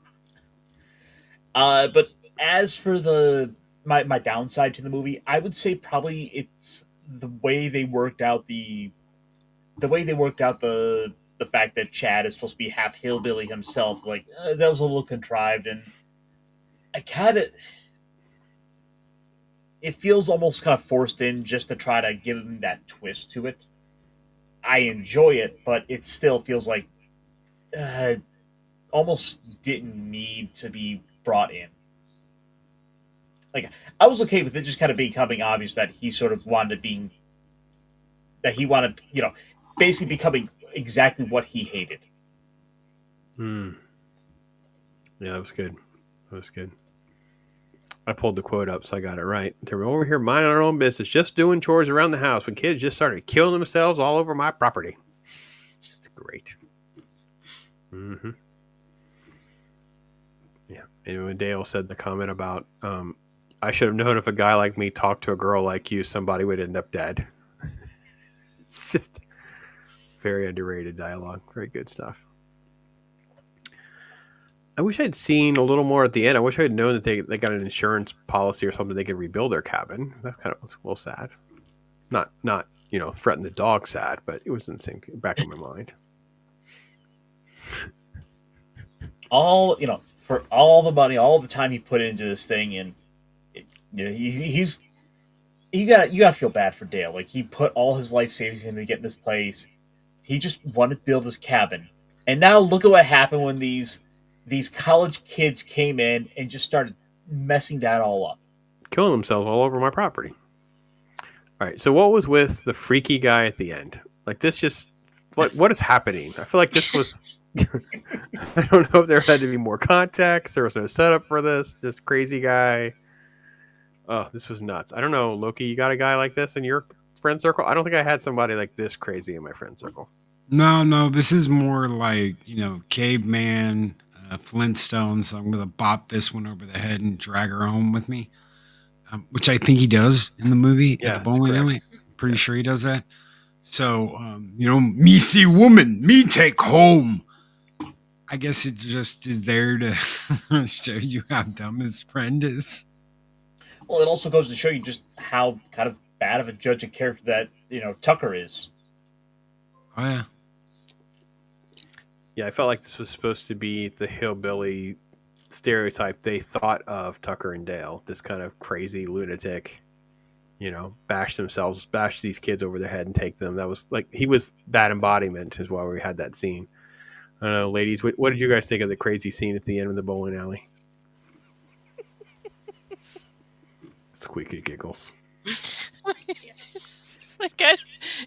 But as for my downside to the movie, I would say probably it's the way they worked out the fact that Chad is supposed to be half hillbilly himself. That was a little contrived, and it feels almost kind of forced in just to try to give him that twist to it. I enjoy it, but it still feels like almost didn't need to be brought in. Like I was okay with it just kind of becoming obvious that he sort of wanted basically becoming exactly what he hated. Yeah, that was good. I pulled the quote up, so I got it right. They were over here minding our own business, just doing chores around the house when kids just started killing themselves all over my property. It's great. Mm-hmm. Yeah. And when Dale said the comment about, I should have known if a guy like me talked to a girl like you, somebody would end up dead. It's just very underrated dialogue. Very good stuff. I wish I'd seen a little more at the end. I wish I had known that they got an insurance policy or something they could rebuild their cabin. That's kind of a little sad. Not threaten the dog sad, but it was in the same back of my mind. For all the money, all the time he put into this thing, and you got to feel bad for Dale. Like he put all his life savings into getting this place. He just wanted to build his cabin, and now look at what happened when these college kids came in and just started messing that all up. Killing themselves all over my property. All right, so what was with the freaky guy at the end? Like this just, what is happening? I feel like this was, I don't know if there had to be more context. There was no setup for this. Just crazy guy. Oh, this was nuts. I don't know, Loki, you got a guy like this in your friend circle? I don't think I had somebody like this crazy in my friend circle. No, this is more like, caveman, Flintstones. So I'm going to bop this one over the head and drag her home with me, which I think he does in the movie. Yes, at the bowling alley. Pretty sure he does that. So, me see woman, me take home. I guess it just is there to show you how dumb his friend is. Well, it also goes to show you just how kind of bad of a judge of character that, Tucker is. Oh, yeah. Yeah, I felt like this was supposed to be the hillbilly stereotype they thought of Tucker and Dale. This kind of crazy lunatic, bash these kids over their head and take them. That was he was that embodiment is why we had that scene. I don't know, ladies, what did you guys think of the crazy scene at the end of the bowling alley? Squeaky giggles.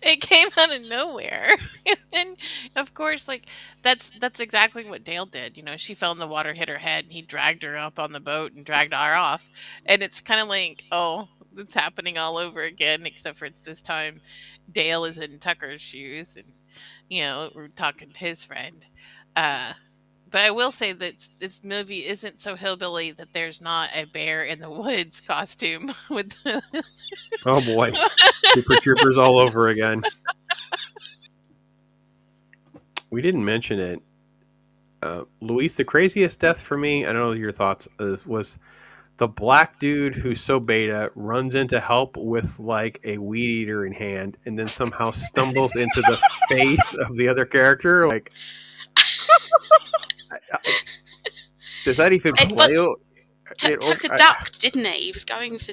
It came out of nowhere, and of course, that's exactly what Dale did. She fell in the water, hit her head, and he dragged her up on the boat and dragged her off. And it's kind of like, oh, it's happening all over again, except for it's this time Dale is in Tucker's shoes, and we're talking to his friend. But I will say that this movie isn't so hillbilly that there's not a bear in the woods costume with the Oh boy, Super Troopers all over again. We didn't mention it. Luis, the craziest death for me, I don't know your thoughts, was the black dude who's so beta runs in to help with like a weed eater in hand and then somehow stumbles into the face of the other character. Like, does that even play? Tucker ducked, didn't he? He was going for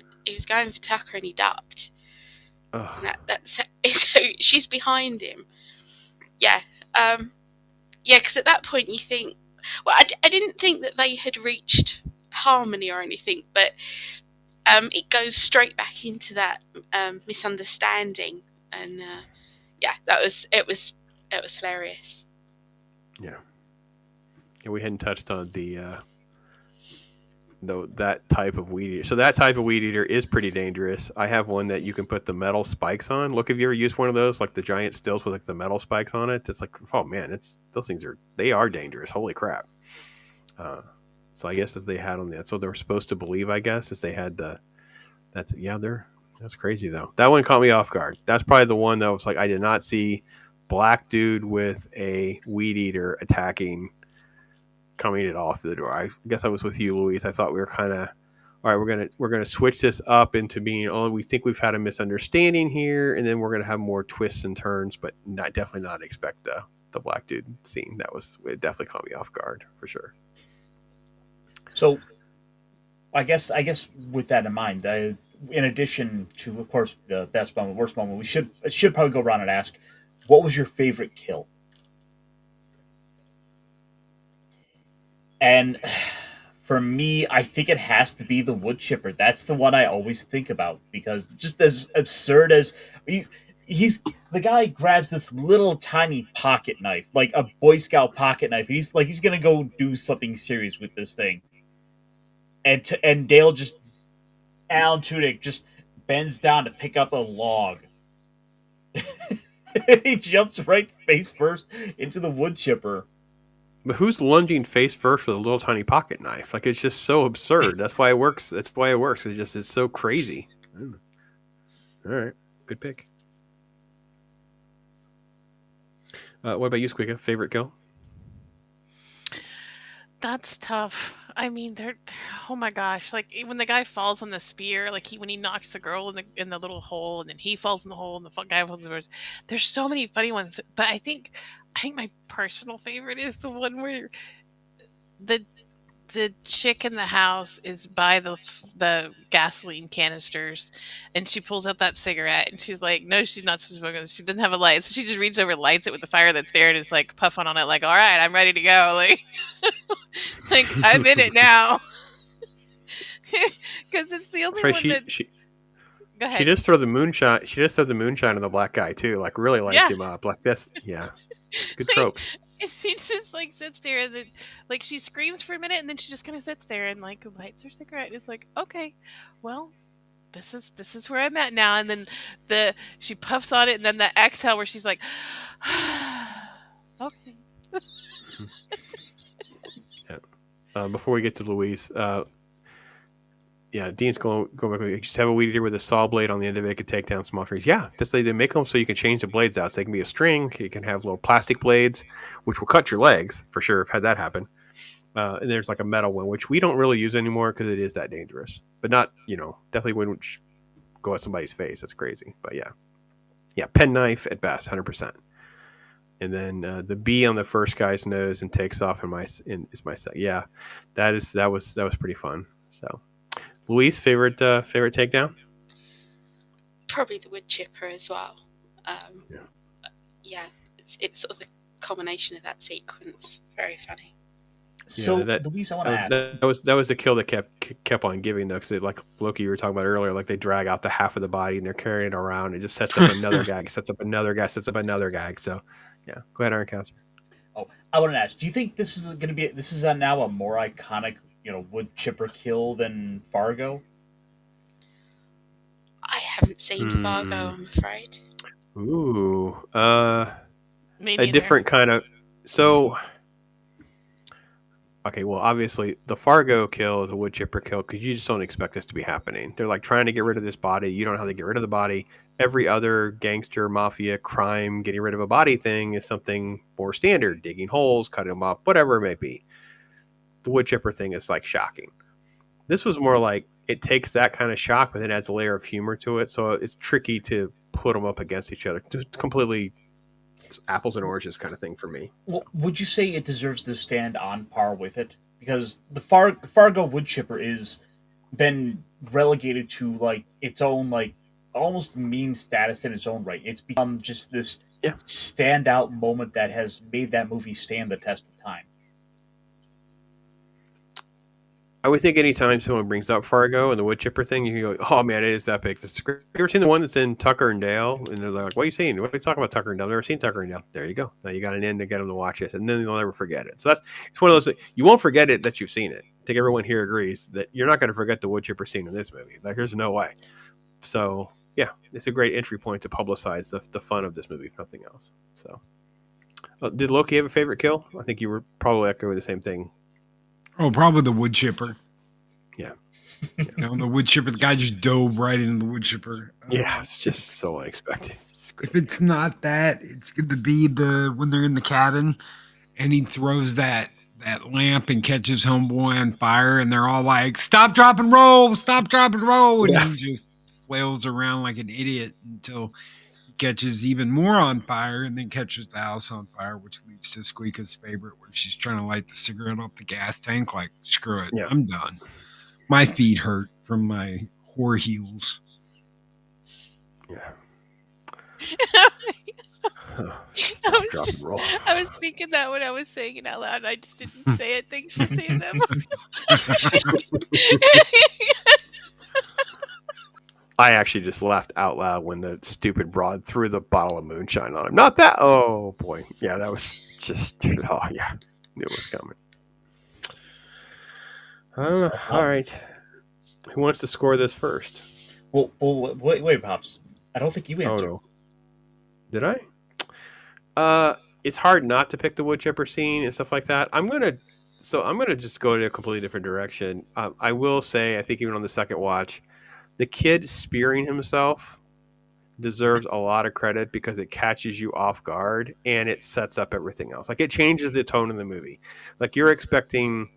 Tucker and he ducked. And so she's behind him. Yeah. Yeah, because at that point you think, well, I didn't think that they had reached harmony or anything, but it goes straight back into that misunderstanding, and yeah, it was hilarious. Yeah, we hadn't touched on that type of weed eater. So that type of weed eater is pretty dangerous. I have one that you can put the metal spikes on. Look, have you ever used one of those, like the giant stills with like the metal spikes on it? It's like, oh man, those things are dangerous. Holy crap. So I guess as they had on that, so they were supposed to believe, I guess, as they had that's crazy though. That one caught me off guard. That's probably the one that was like, I did not see black dude with a weed eater attacking coming it all through the door. I guess I was with you, Luis. I thought we were kind of, all right, we're gonna switch this up into being, we think we've had a misunderstanding here, and then we're gonna have more twists and turns, but definitely not expect the black dude scene. It definitely caught me off guard for sure. So, I guess with that in mind, in addition to, of course, the best moment, worst moment, we should probably go around and ask, what was your favorite kill? And for me, I think it has to be the wood chipper. That's the one I always think about, because just as absurd as he's the guy grabs this little tiny pocket knife, like a Boy Scout pocket knife. He's gonna go do something serious with this thing, and Alan Tudyk just bends down to pick up a log. He jumps right face first into the wood chipper. But who's lunging face first with a little tiny pocket knife? Like, it's just so absurd. That's why it works. It's so crazy. All right, good pick. What about you, SQUEEKA? Favorite kill? That's tough. I mean, oh my gosh! Like when the guy falls on the spear, like when he knocks the girl in the little hole, and then he falls in the hole, and the guy falls in the first. There's so many funny ones, but I think my personal favorite is the one where the chick in the house is by the gasoline canisters, and she pulls out that cigarette, and she's like, no, she's not smoking. She doesn't have a light, so she just reaches over, lights it with the fire that's there, and is like puffing on it, like, all right, I'm ready to go, like, like I'm in it now, because it's the only one that. Go ahead. She just throw the moonshine. She just throw the moonshine on the black guy too, like really lights him up, like this. Yeah, it's good trope. And she just like sits there, and then like she screams for a minute, and then she just kind of sits there and like lights her cigarette. It's like, okay, well, this is where I'm at now. And then she puffs on it, and then the exhale where she's like, okay. Yeah. Before we get to Louise, yeah, Dean's going back. You just have a weed eater with a saw blade on the end of it. It could take down small trees. Yeah, they make them so you can change the blades out. So they can be a string. You can have little plastic blades, which will cut your legs for sure. I've had that happen. And there's like a metal one, which we don't really use anymore because it is that dangerous. But not, definitely wouldn't go at somebody's face. That's crazy. But yeah, pen knife at best, 100%. And then the bee on the first guy's nose and takes off is my set. Yeah, that was pretty fun. So. Luis, favorite takedown? Probably the wood chipper as well. Yeah, it's sort of the combination of that sequence. Very funny. So, Luis, I want to ask. That was the kill that kept on giving though, because like Loki, you were talking about earlier, like they drag out the half of the body and they're carrying it around. It just sets up another gag, sets up another gag. So, yeah, go ahead, Ironcaster. Oh, I want to ask. Do you think this is now a more iconic, wood chipper kill than Fargo? I haven't seen Fargo, I'm afraid. Ooh, Me a neither. different kind of. So, okay, well, obviously, the Fargo kill is a wood chipper kill because you just don't expect this to be happening. They're like trying to get rid of this body. You don't know how to get rid of the body. Every other gangster, mafia, crime, getting rid of a body thing is something more standard, digging holes, cutting them up, whatever it may be. The wood chipper thing is like shocking. This was more like it takes that kind of shock, but it adds a layer of humor to it. So it's tricky to put them up against each other. Just completely apples and oranges kind of thing for me. Well, would you say it deserves to stand on par with it? Because the Fargo wood chipper is been relegated to like its own like almost meme status in its own right. It's become just this standout moment that has made that movie stand the test of time. I would think anytime someone brings up Fargo and the wood chipper thing, you can go, "Oh man, it is that big." You ever seen the one that's in Tucker and Dale? And they're like, "What are you saying? What are you talking about, Tucker and Dale? I've never seen Tucker and Dale." There you go. Now you got an end to get them to watch it, and then you'll never forget it. So it's one of those. You won't forget it that you've seen it. I think everyone here agrees that you're not going to forget the wood chipper scene in this movie. Like, there's no way. So yeah, it's a great entry point to publicize the fun of this movie, if nothing else. So, did Loki have a favorite kill? I think you were probably echoing the same thing. Oh, probably the wood chipper. Yeah. You know, the wood chipper, the guy just dove right into the wood chipper. Yeah, it's just so unexpected. If it's not that, it's going to be when they're in the cabin and he throws that lamp and catches homeboy on fire, and they're all like, "Stop, drop, and roll! Stop, drop, and roll!" And he just flails around like an idiot until he catches even more on fire, and then catches the house on fire, which leads to Squeeka's favorite, where she's trying to light the cigarette off the gas tank. Like, screw it, I'm done. My feet hurt from my whore heels. Yeah. I was thinking that when I was saying it out loud. I just didn't say it. Thanks for saying that. I actually just laughed out loud when the stupid broad threw the bottle of moonshine on him. Not that. Oh boy. Yeah, that was just. Oh yeah, knew it was coming. All right. Who wants to score this first? Well, wait, Pops. I don't think you answered. Oh, no. Did I? It's hard not to pick the wood chipper scene and stuff like that. I'm gonna just go to a completely different direction. I will say, I think even on the second watch, the kid spearing himself deserves a lot of credit because it catches you off guard and it sets up everything else. Like, it changes the tone of the movie. Like, you're expecting.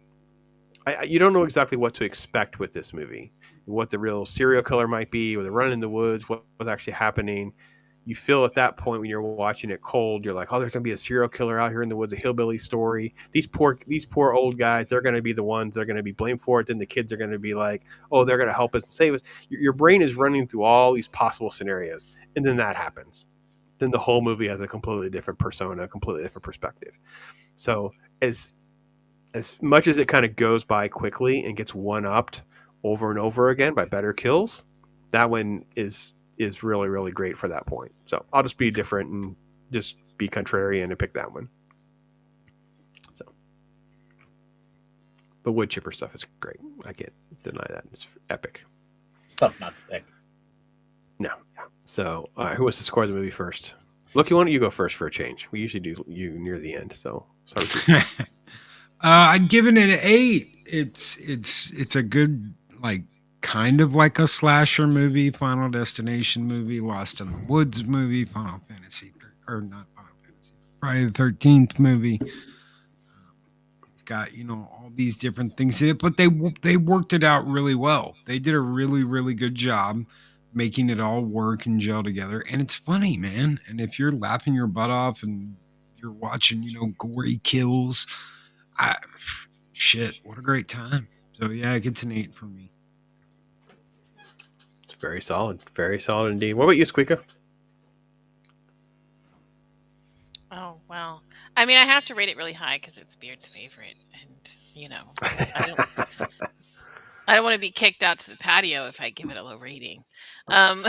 You don't know exactly what to expect with this movie, what the real serial killer might be, or the run in the woods, what's actually happening. You feel at that point when you're watching it cold, you're like, oh, there's going to be a serial killer out here in the woods, a hillbilly story. These poor old guys, they're going to be the ones that are going to be blamed for it. Then the kids are going to be like, oh, they're going to help us and save us. Your brain is running through all these possible scenarios. And then that happens. Then the whole movie has a completely different persona, a completely different perspective. So as much as it kind of goes by quickly and gets one-upped over and over again by better kills, that one is really, really great for that point. So I'll just be different and just be contrarian and pick that one. So, but wood chipper stuff is great. I can't deny that. It's epic. Stuff not to pick. No. Yeah. So who wants to score the movie first? Loki, why don't you go first for a change? We usually do you near the end. So sorry. I'd give it an 8. It's a good, like, kind of like a slasher movie, Final Destination movie, Lost in the Woods movie, Final Fantasy, or not Final Fantasy, Friday the 13th movie. It's got, all these different things in it, but they worked it out really well. They did a really, really good job making it all work and gel together. And it's funny, man. And if you're laughing your butt off and you're watching, gory kills, shit, what a great time. So yeah, it gets an 8 from me. It's very solid indeed. What about you, Squeeka? Oh, well, I mean, I have to rate it really high because it's Beard's favorite, and I don't want to be kicked out to the patio if I give it a low rating. But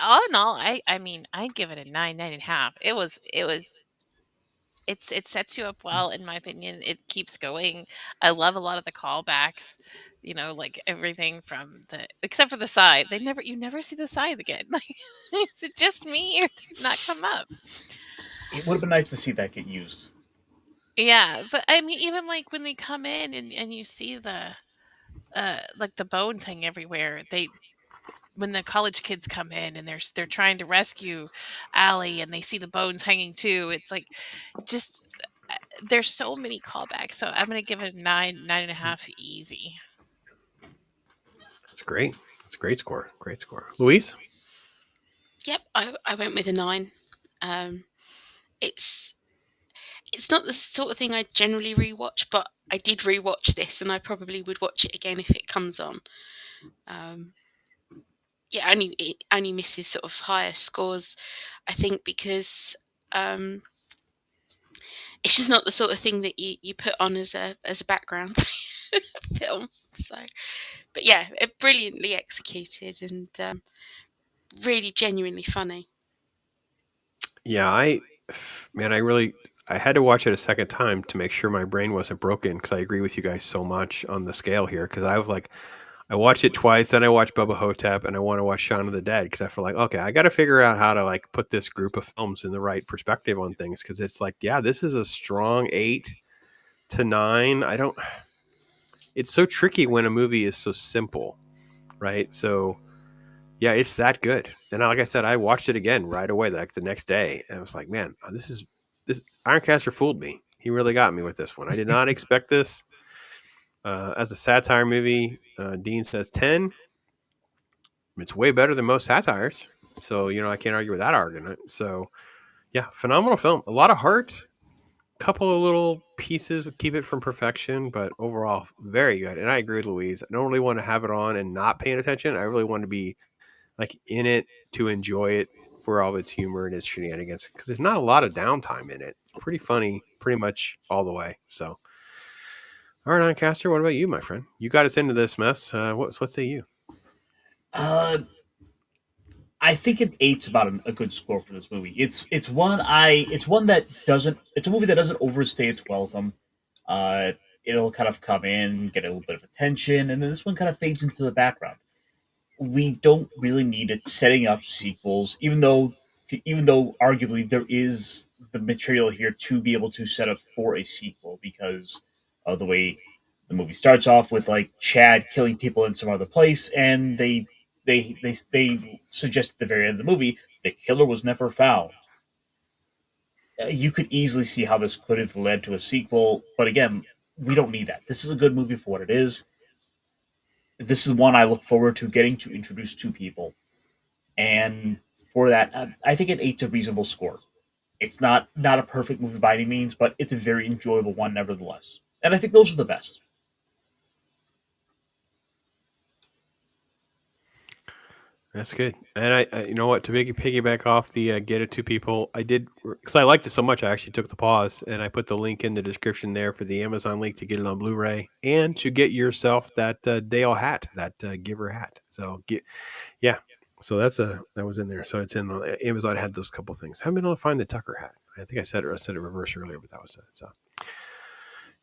all in all, I mean, I give it a 9.5. It sets you up well, in my opinion. It keeps going. I love a lot of the callbacks. like everything from except for the scythe. You never see the scythe again. Like, is it just me or does it not come up? It would have been nice to see that get used. Yeah, but I mean, even like when they come in and you see like the bones hang everywhere. When the college kids come in and they're trying to rescue Allie and they see the bones hanging too. It's like just there's so many callbacks. So I'm gonna give it a 9.5 easy. That's great. That's a great score. Great score. Louise? Yep, I went with a 9. It's not the sort of thing I generally rewatch, but I did rewatch this, and I probably would watch it again if it comes on. Yeah, it only misses sort of higher scores, I think, because it's just not the sort of thing that you put on as a background film. So, but yeah, brilliantly executed and really genuinely funny. Yeah, I had to watch it a second time to make sure my brain wasn't broken, because I agree with you guys so much on the scale here, because I was like, I watched it twice, then I watched Bubba Hotep, and I want to watch Shaun of the Dead, because I feel like, okay, I got to figure out how to like put this group of films in the right perspective on things, because it's like, yeah, this is a strong 8 to 9. It's so tricky when a movie is so simple, right? So yeah, it's that good. And like I said, I watched it again right away, like the next day, and I was like, man, this Ironcaster fooled me. He really got me with this one. I did not expect this. As a satire movie, Dean says 10. It's way better than most satires. So, I can't argue with that argument. So, yeah, phenomenal film. A lot of heart. Couple of little pieces would keep it from perfection, but overall, very good. And I agree with Louise. I don't really want to have it on and not paying attention. I really want to be like in it to enjoy it for all of its humor and its shenanigans, because there's not a lot of downtime in it. Pretty funny, pretty much all the way. So, all right, Lancaster, what about you, my friend? You got us into this mess. What say you? I think an 8's about a good score for this movie. It's a movie that doesn't overstay its welcome. It'll kind of come in, get a little bit of attention, and then this one kind of fades into the background. We don't really need it setting up sequels, even though arguably there is the material here to be able to set up for a sequel, because of the way the movie starts off with like Chad killing people in some other place, and they suggest at the very end of the movie the killer was never found. You could easily see how this could have led to a sequel, but again, we don't need that. This is a good movie for what it is. This is one I look forward to getting to introduce to people. And for that, I think an 8's a reasonable score. It's not a perfect movie by any means, but it's a very enjoyable one nevertheless. And I think those are the best. That's good. And I you know what, to piggyback off the Get It To People, I did, because I liked it so much, I actually took the pause and I put the link in the description there for the Amazon link to get it on Blu-ray and to get yourself that Dale hat, that Giver hat. So yeah, so that was in there. So it's in Amazon. Had those couple things. Haven't been able to find the Tucker hat. I think I said it reverse earlier, but that was it. So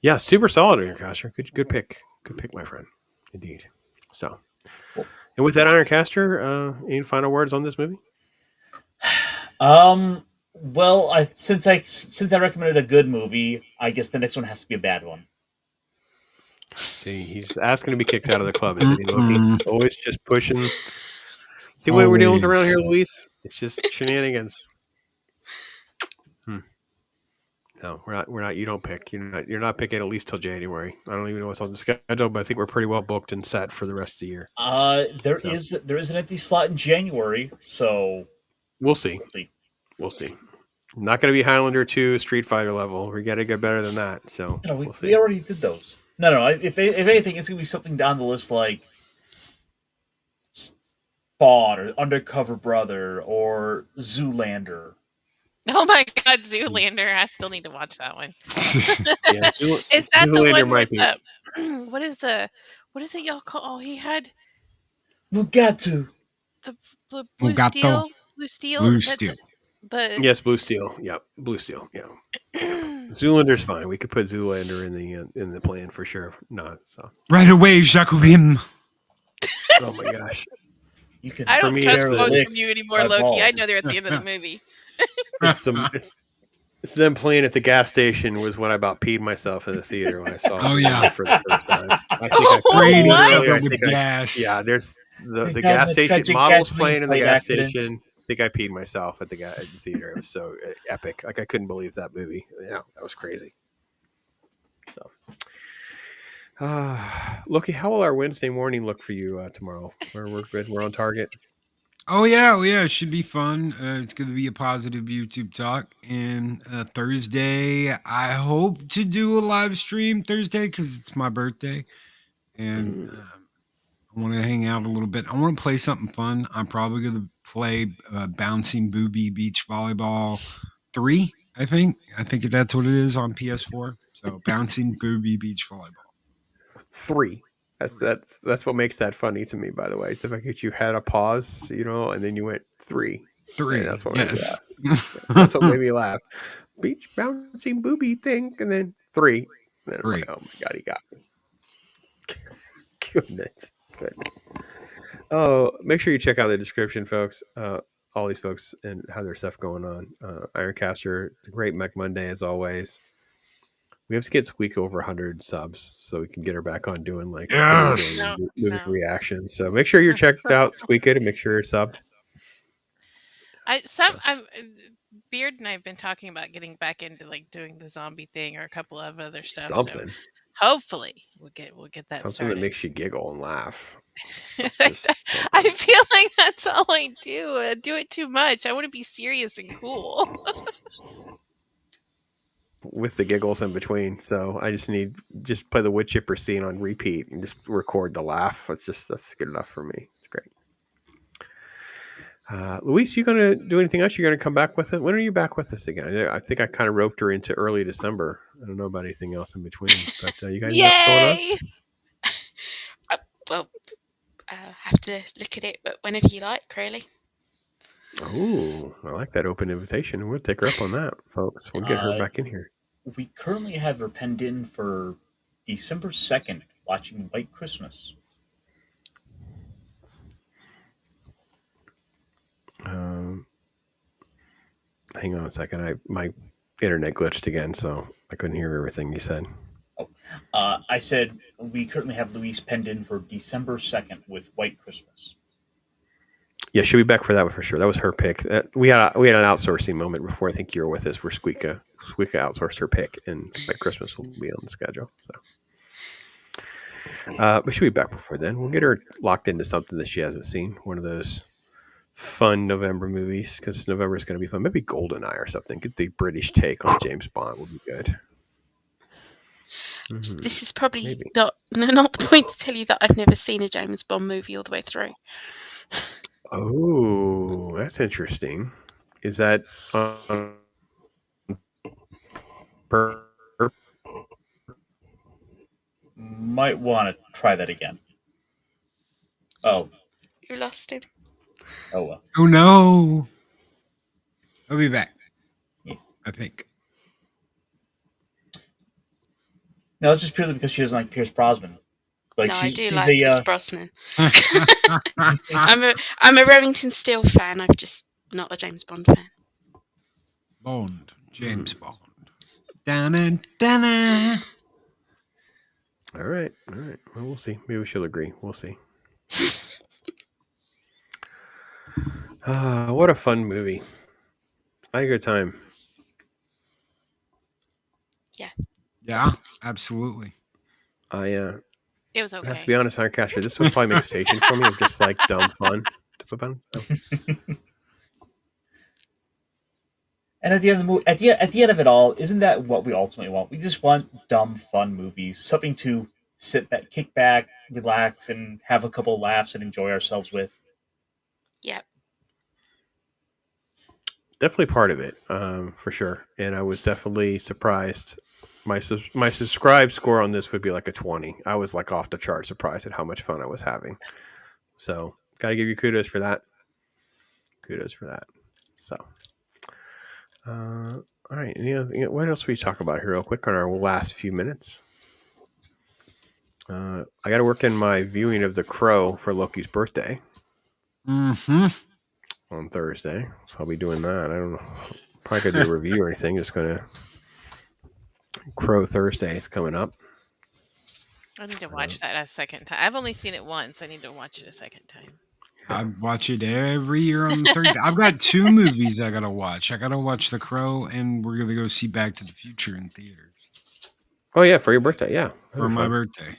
yeah, super solid in your Ironcaster. Good pick, my friend, indeed. So. Cool. And with that, Ironcaster, any final words on this movie? Well, since I recommended a good movie, I guess the next one has to be a bad one. See, he's asking to be kicked out of the club, isn't he, Loki? Always just pushing. See what we're dealing with around here, Luis? It's just shenanigans. No, we're not. You don't pick. You're not picking at least till January. I don't even know what's on the schedule, but I think we're pretty well booked and set for the rest of the year. There is an empty slot in January, so we'll see. We'll see. Not going to be Highlander 2 Street Fighter level. We got to get better than that. So we already did those. No. If anything, it's going to be something down the list like Spawn or Undercover Brother or Zoolander. Oh my God, Zoolander! I still need to watch that one. Yeah, is that Zoolander the one might with be. what is it y'all call? Oh, he had Mugatu. The blue steel. Yes, Blue Steel. Yep, Blue Steel. Yeah. Zoolander's fine. We could put Zoolander in the plan for sure. No, so Right away, Jacobin. oh my gosh. You can I For don't me, trust it's quotes the- from you anymore, my Loki. I balls. know they're at the end of the movie. It's them playing at the gas station was when I about peed myself in the theater when I saw Oh, it yeah. for the first time. I think Oh, I Brady what? sucked literally, up with gas. yeah, there's the Thank God gas the station tragic models gasoline playing in the plate gas accident. station. I think I peed myself at the theater. It was so epic. Like I couldn't believe that movie. Yeah, that was crazy. So, Loki, how will our Wednesday morning look for you tomorrow? We're good. We're on target. Oh yeah, it should be fun. It's going to be a positive YouTube talk. And Thursday, I hope to do a live stream Thursday because it's my birthday, and I want to hang out a little bit. I want to play something fun. I'm probably going to play Bouncing Booby Beach Volleyball 3. I think that's what it is on PS4. So Bouncing Booby Beach Volleyball 3. That's what makes that funny to me, by the way. It's the fact that you had a pause, and then you went 3. 3. And that's what Yes. that's what made me laugh. Beach bouncing booby thing, and then 3. And then I'm 3. like, oh my god, he got me. Goodness. Oh, make sure you check out the description, folks. All these folks and how their stuff going on. Ironcaster, it's a great Mech Monday as always. We have to get SQUEEKA over 100 subs so we can get her back on doing like Yes. movie reactions. So make sure you're checked out SQUEEKA to make sure you're subbed. Beard and I have been talking about getting back into like doing the zombie thing or a couple of other stuff. Something. So hopefully we'll get that Something started. that makes you giggle and laugh. I feel like that's all I do. I do it too much. I want to be serious and cool. With the giggles in between. So I just play the wood chipper scene on repeat and just record the laugh. That's good enough for me. It's great. Luis, you gonna do anything else? You're gonna come back with it? When are you back with us again? I think I kind of roped her into early December. I don't know about anything else in between, but you guys know what's going on? Yay! Well, have to look at it, but whenever you like, really. Oh, I like that open invitation. We'll take her up on that, folks. We'll get her back in here. We currently have her penned in for December 2nd, watching White Christmas. Hang on a second. My internet glitched again, so I couldn't hear everything you said. I said we currently have Louise penned in for December 2nd with White Christmas. Yeah, she'll be back for that one for sure. That was her pick. We had an outsourcing moment before I think you were with us for SQUEEKA. SQUEEKA outsourced her pick, and White Christmas will be on the schedule. So, but she'll be back before then. We'll get her locked into something that she hasn't seen. One of those fun November movies, because November is going to be fun. Maybe GoldenEye or something. Get the British take on James Bond would be good. This is probably not the point to tell you that I've never seen a James Bond movie all the way through. Oh, that's interesting. Is that Might want to try that again. Oh. You lost him. Oh, well. Oh no. I'll be back. I think. No, it's just purely because she doesn't like Pierce Brosnan. No, I do like Pierce Brosnan. I'm a Remington Steele fan. I'm just not a James Bond fan. James Bond. Da-na. All right. Well, we'll see. Maybe she'll agree. We'll see. What a fun movie. I had a good time. Yeah, absolutely. It was okay. I have to be honest, Ironcaster, this would probably make a station for me of just like dumb fun to put on. So. And at the end of the movie, at the end of it all, isn't that what we ultimately want? We just want dumb, fun movies, something to sit back, kick back, relax, and have a couple laughs and enjoy ourselves with. Yeah. Definitely part of it, for sure. And I was definitely surprised. My subscribe score on this would be like a 20. I was like off the chart surprised at how much fun I was having. So, gotta give you kudos for that. So, All right. What else we talk about here real quick on our last few minutes? I got to work in my viewing of The Crow for Loki's birthday. Mm-hmm. On Thursday, so I'll be doing that. I don't know. Probably gonna do a review or anything. Just gonna Crow Thursday is coming up. I need to watch that a second time. I've only seen it once. I need to watch it a second time. I watch it every year on Thursday. I've got 2 movies I gotta watch. I gotta watch The Crow, and we're gonna go see Back to the Future in theaters. Oh yeah, for your birthday, yeah. For my birthday.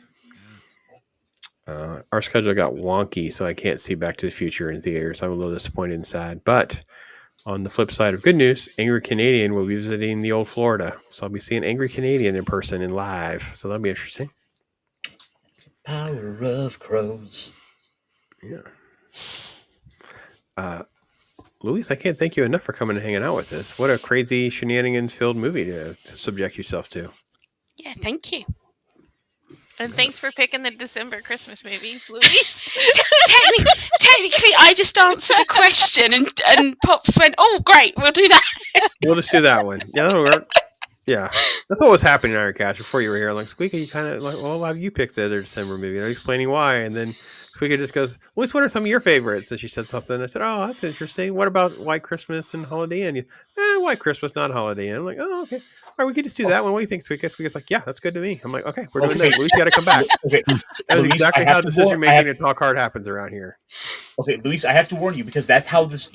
Our schedule got wonky, so I can't see Back to the Future in theaters. I'm a little disappointed and sad. But on the flip side of good news, Angry Canadian will be visiting the old Florida. So I'll be seeing Angry Canadian in person and live. So that'll be interesting. Power of crows. Yeah. Luis, I can't thank you enough for coming and hanging out with us. What a crazy shenanigans-filled movie to subject yourself to. Yeah, thank you. And thanks for picking the December Christmas movie, Louise. Technically, I just answered a question, and Pops went, "Oh, great, we'll do that." We'll just do that one. Yeah, that'll work. Yeah, that's what was happening in IRONCASTER before you were here. Like, SQUEEKA, you kind of like, well, why have you picked the other December movie? And I'm explaining why, and then SQUEEKA just goes, "What are some of your favorites?" And she said something. I said, "Oh, that's interesting. What about White Christmas and Holiday Inn?" White Christmas, not Holiday Inn. I'm like, "Oh, okay. All right, we could just do that one. What do you think, SQUEEKA?" SQUEEKA's like, "Yeah, that's good to me." I'm like, "Okay, we're doing that. Luis, you got to come back." Okay. That's Luis, exactly how decision making and talk hard happens around here. Okay, Luis, I have to warn you because that's how this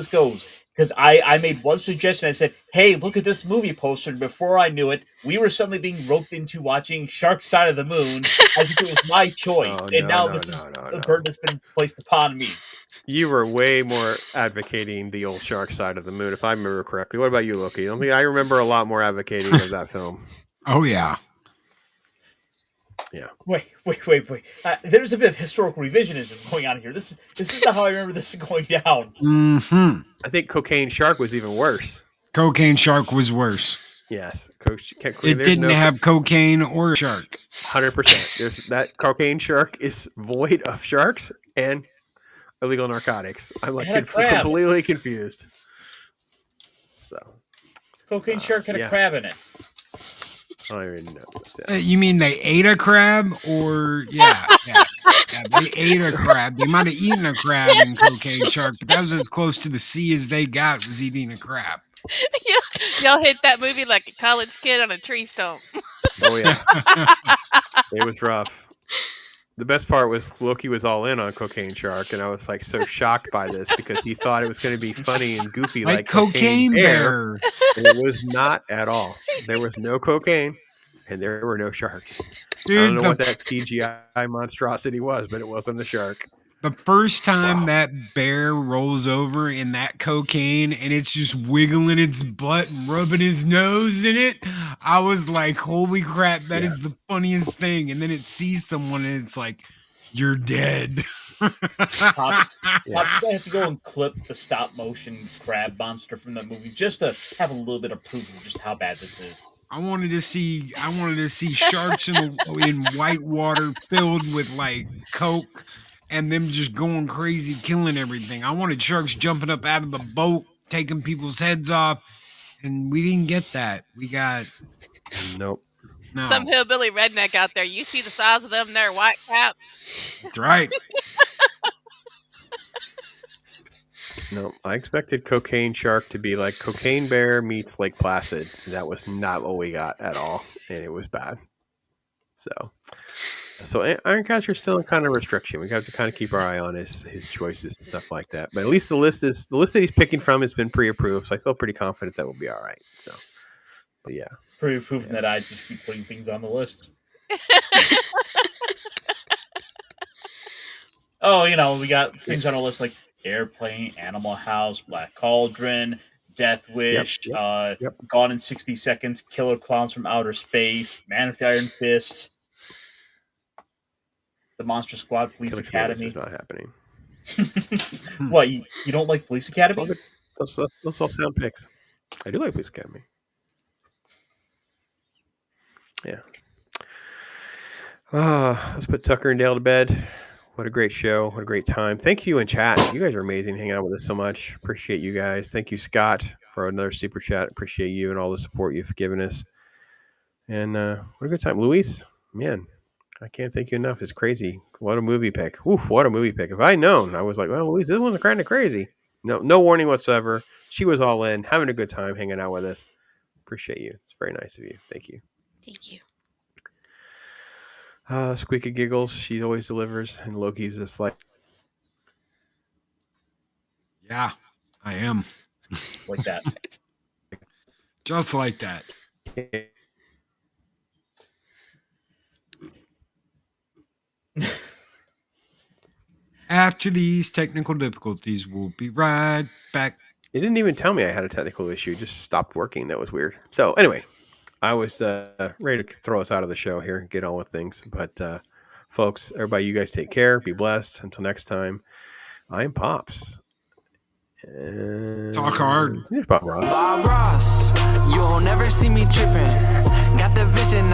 goes. Because I made one suggestion. I said, "Hey, look at this movie poster." And before I knew it, we were suddenly being roped into watching Shark Side of the Moon as if it was my choice. This is the burden that's been placed upon me. You were way more advocating the old Shark Side of the Moon, if I remember correctly. What about you, Loki? I remember a lot more advocating of that film. Oh, yeah. Yeah. Wait. There's a bit of historical revisionism going on here. This is not how I remember this going down. Mm-hmm. I think Cocaine Shark was even worse. Cocaine Shark was worse. Yes. It didn't have cocaine or shark. 100%. There's that Cocaine Shark is void of sharks and illegal narcotics. I'm like completely confused. So, Cocaine Shark had a crab in it. I don't even know this. Yeah. You mean they ate a crab, or yeah, they ate a crab. They might have eaten a crab in Cocaine Shark, but that was as close to the sea as they got, was eating a crab. Y'all hit that movie like a college kid on a tree stump. Oh yeah, it was rough. The best part was Loki was all in on Cocaine Shark, and I was like so shocked by this because he thought it was going to be funny and goofy like Cocaine Bear. And it was not at all. There was no cocaine, and there were no sharks. Dude, I don't know what that CGI monstrosity was, but it wasn't a shark. The first time that bear rolls over in that cocaine and it's just wiggling its butt and rubbing his nose in it, I was like, holy crap, that is the funniest thing. And then it sees someone and it's like, you're dead. Pops, I have to go and clip the stop motion crab monster from that movie just to have a little bit of proof of just how bad this is. I wanted to see sharks in white water filled with like Coke. And them just going crazy, killing everything. I wanted sharks jumping up out of the boat, taking people's heads off, and we didn't get that. We got nope. No. Some hillbilly redneck out there. You see the size of them there, white cap. That's right. No, I expected Cocaine Shark to be like Cocaine Bear meets Lake Placid. That was not what we got at all, and it was bad. So IRONCASTER is still in kind of restriction. We have to kind of keep our eye on his choices and stuff like that. But at least the list that he's picking from has been pre-approved, so I feel pretty confident that we'll be all right. So, but yeah, pre-approved that I just keep putting things on the list. Oh, we got things on the list like Airplane, Animal House, Black Cauldron, Death Wish, Gone in 60 Seconds, Killer Clowns from Outer Space, Man with the Iron Fist. The Monster Squad, Police Academy. Is not happening. What, you don't like Police Academy? Those all sound picks. I do like Police Academy. Yeah. Let's put Tucker and Dale to bed. What a great show. What a great time. Thank you in chat. You guys are amazing hanging out with us so much. Appreciate you guys. Thank you, Scott, for another super chat. Appreciate you and all the support you've given us. And what a good time. Luis, man, I can't thank you enough. It's crazy. What a movie pick. Oof, what a movie pick. If I'd known, I was like, well, Luis, this one's kind of crazy. No warning whatsoever. She was all in, having a good time hanging out with us. Appreciate you. It's very nice of you. Thank you. Thank you. SQUEEKA giggles. She always delivers. And Loki's just like, Yeah, I am. Like that. Just like that. After these technical difficulties, we'll be right back. It didn't even tell me I had a technical issue. It just stopped working. That was weird. So anyway, I was ready to throw us out of the show here and get on with things. But folks, everybody, you guys take care. Be blessed. Until next time, I'm Pops. And Talk hard. Here's Bob Ross. Bob Ross, you'll never see me tripping. Got the vision.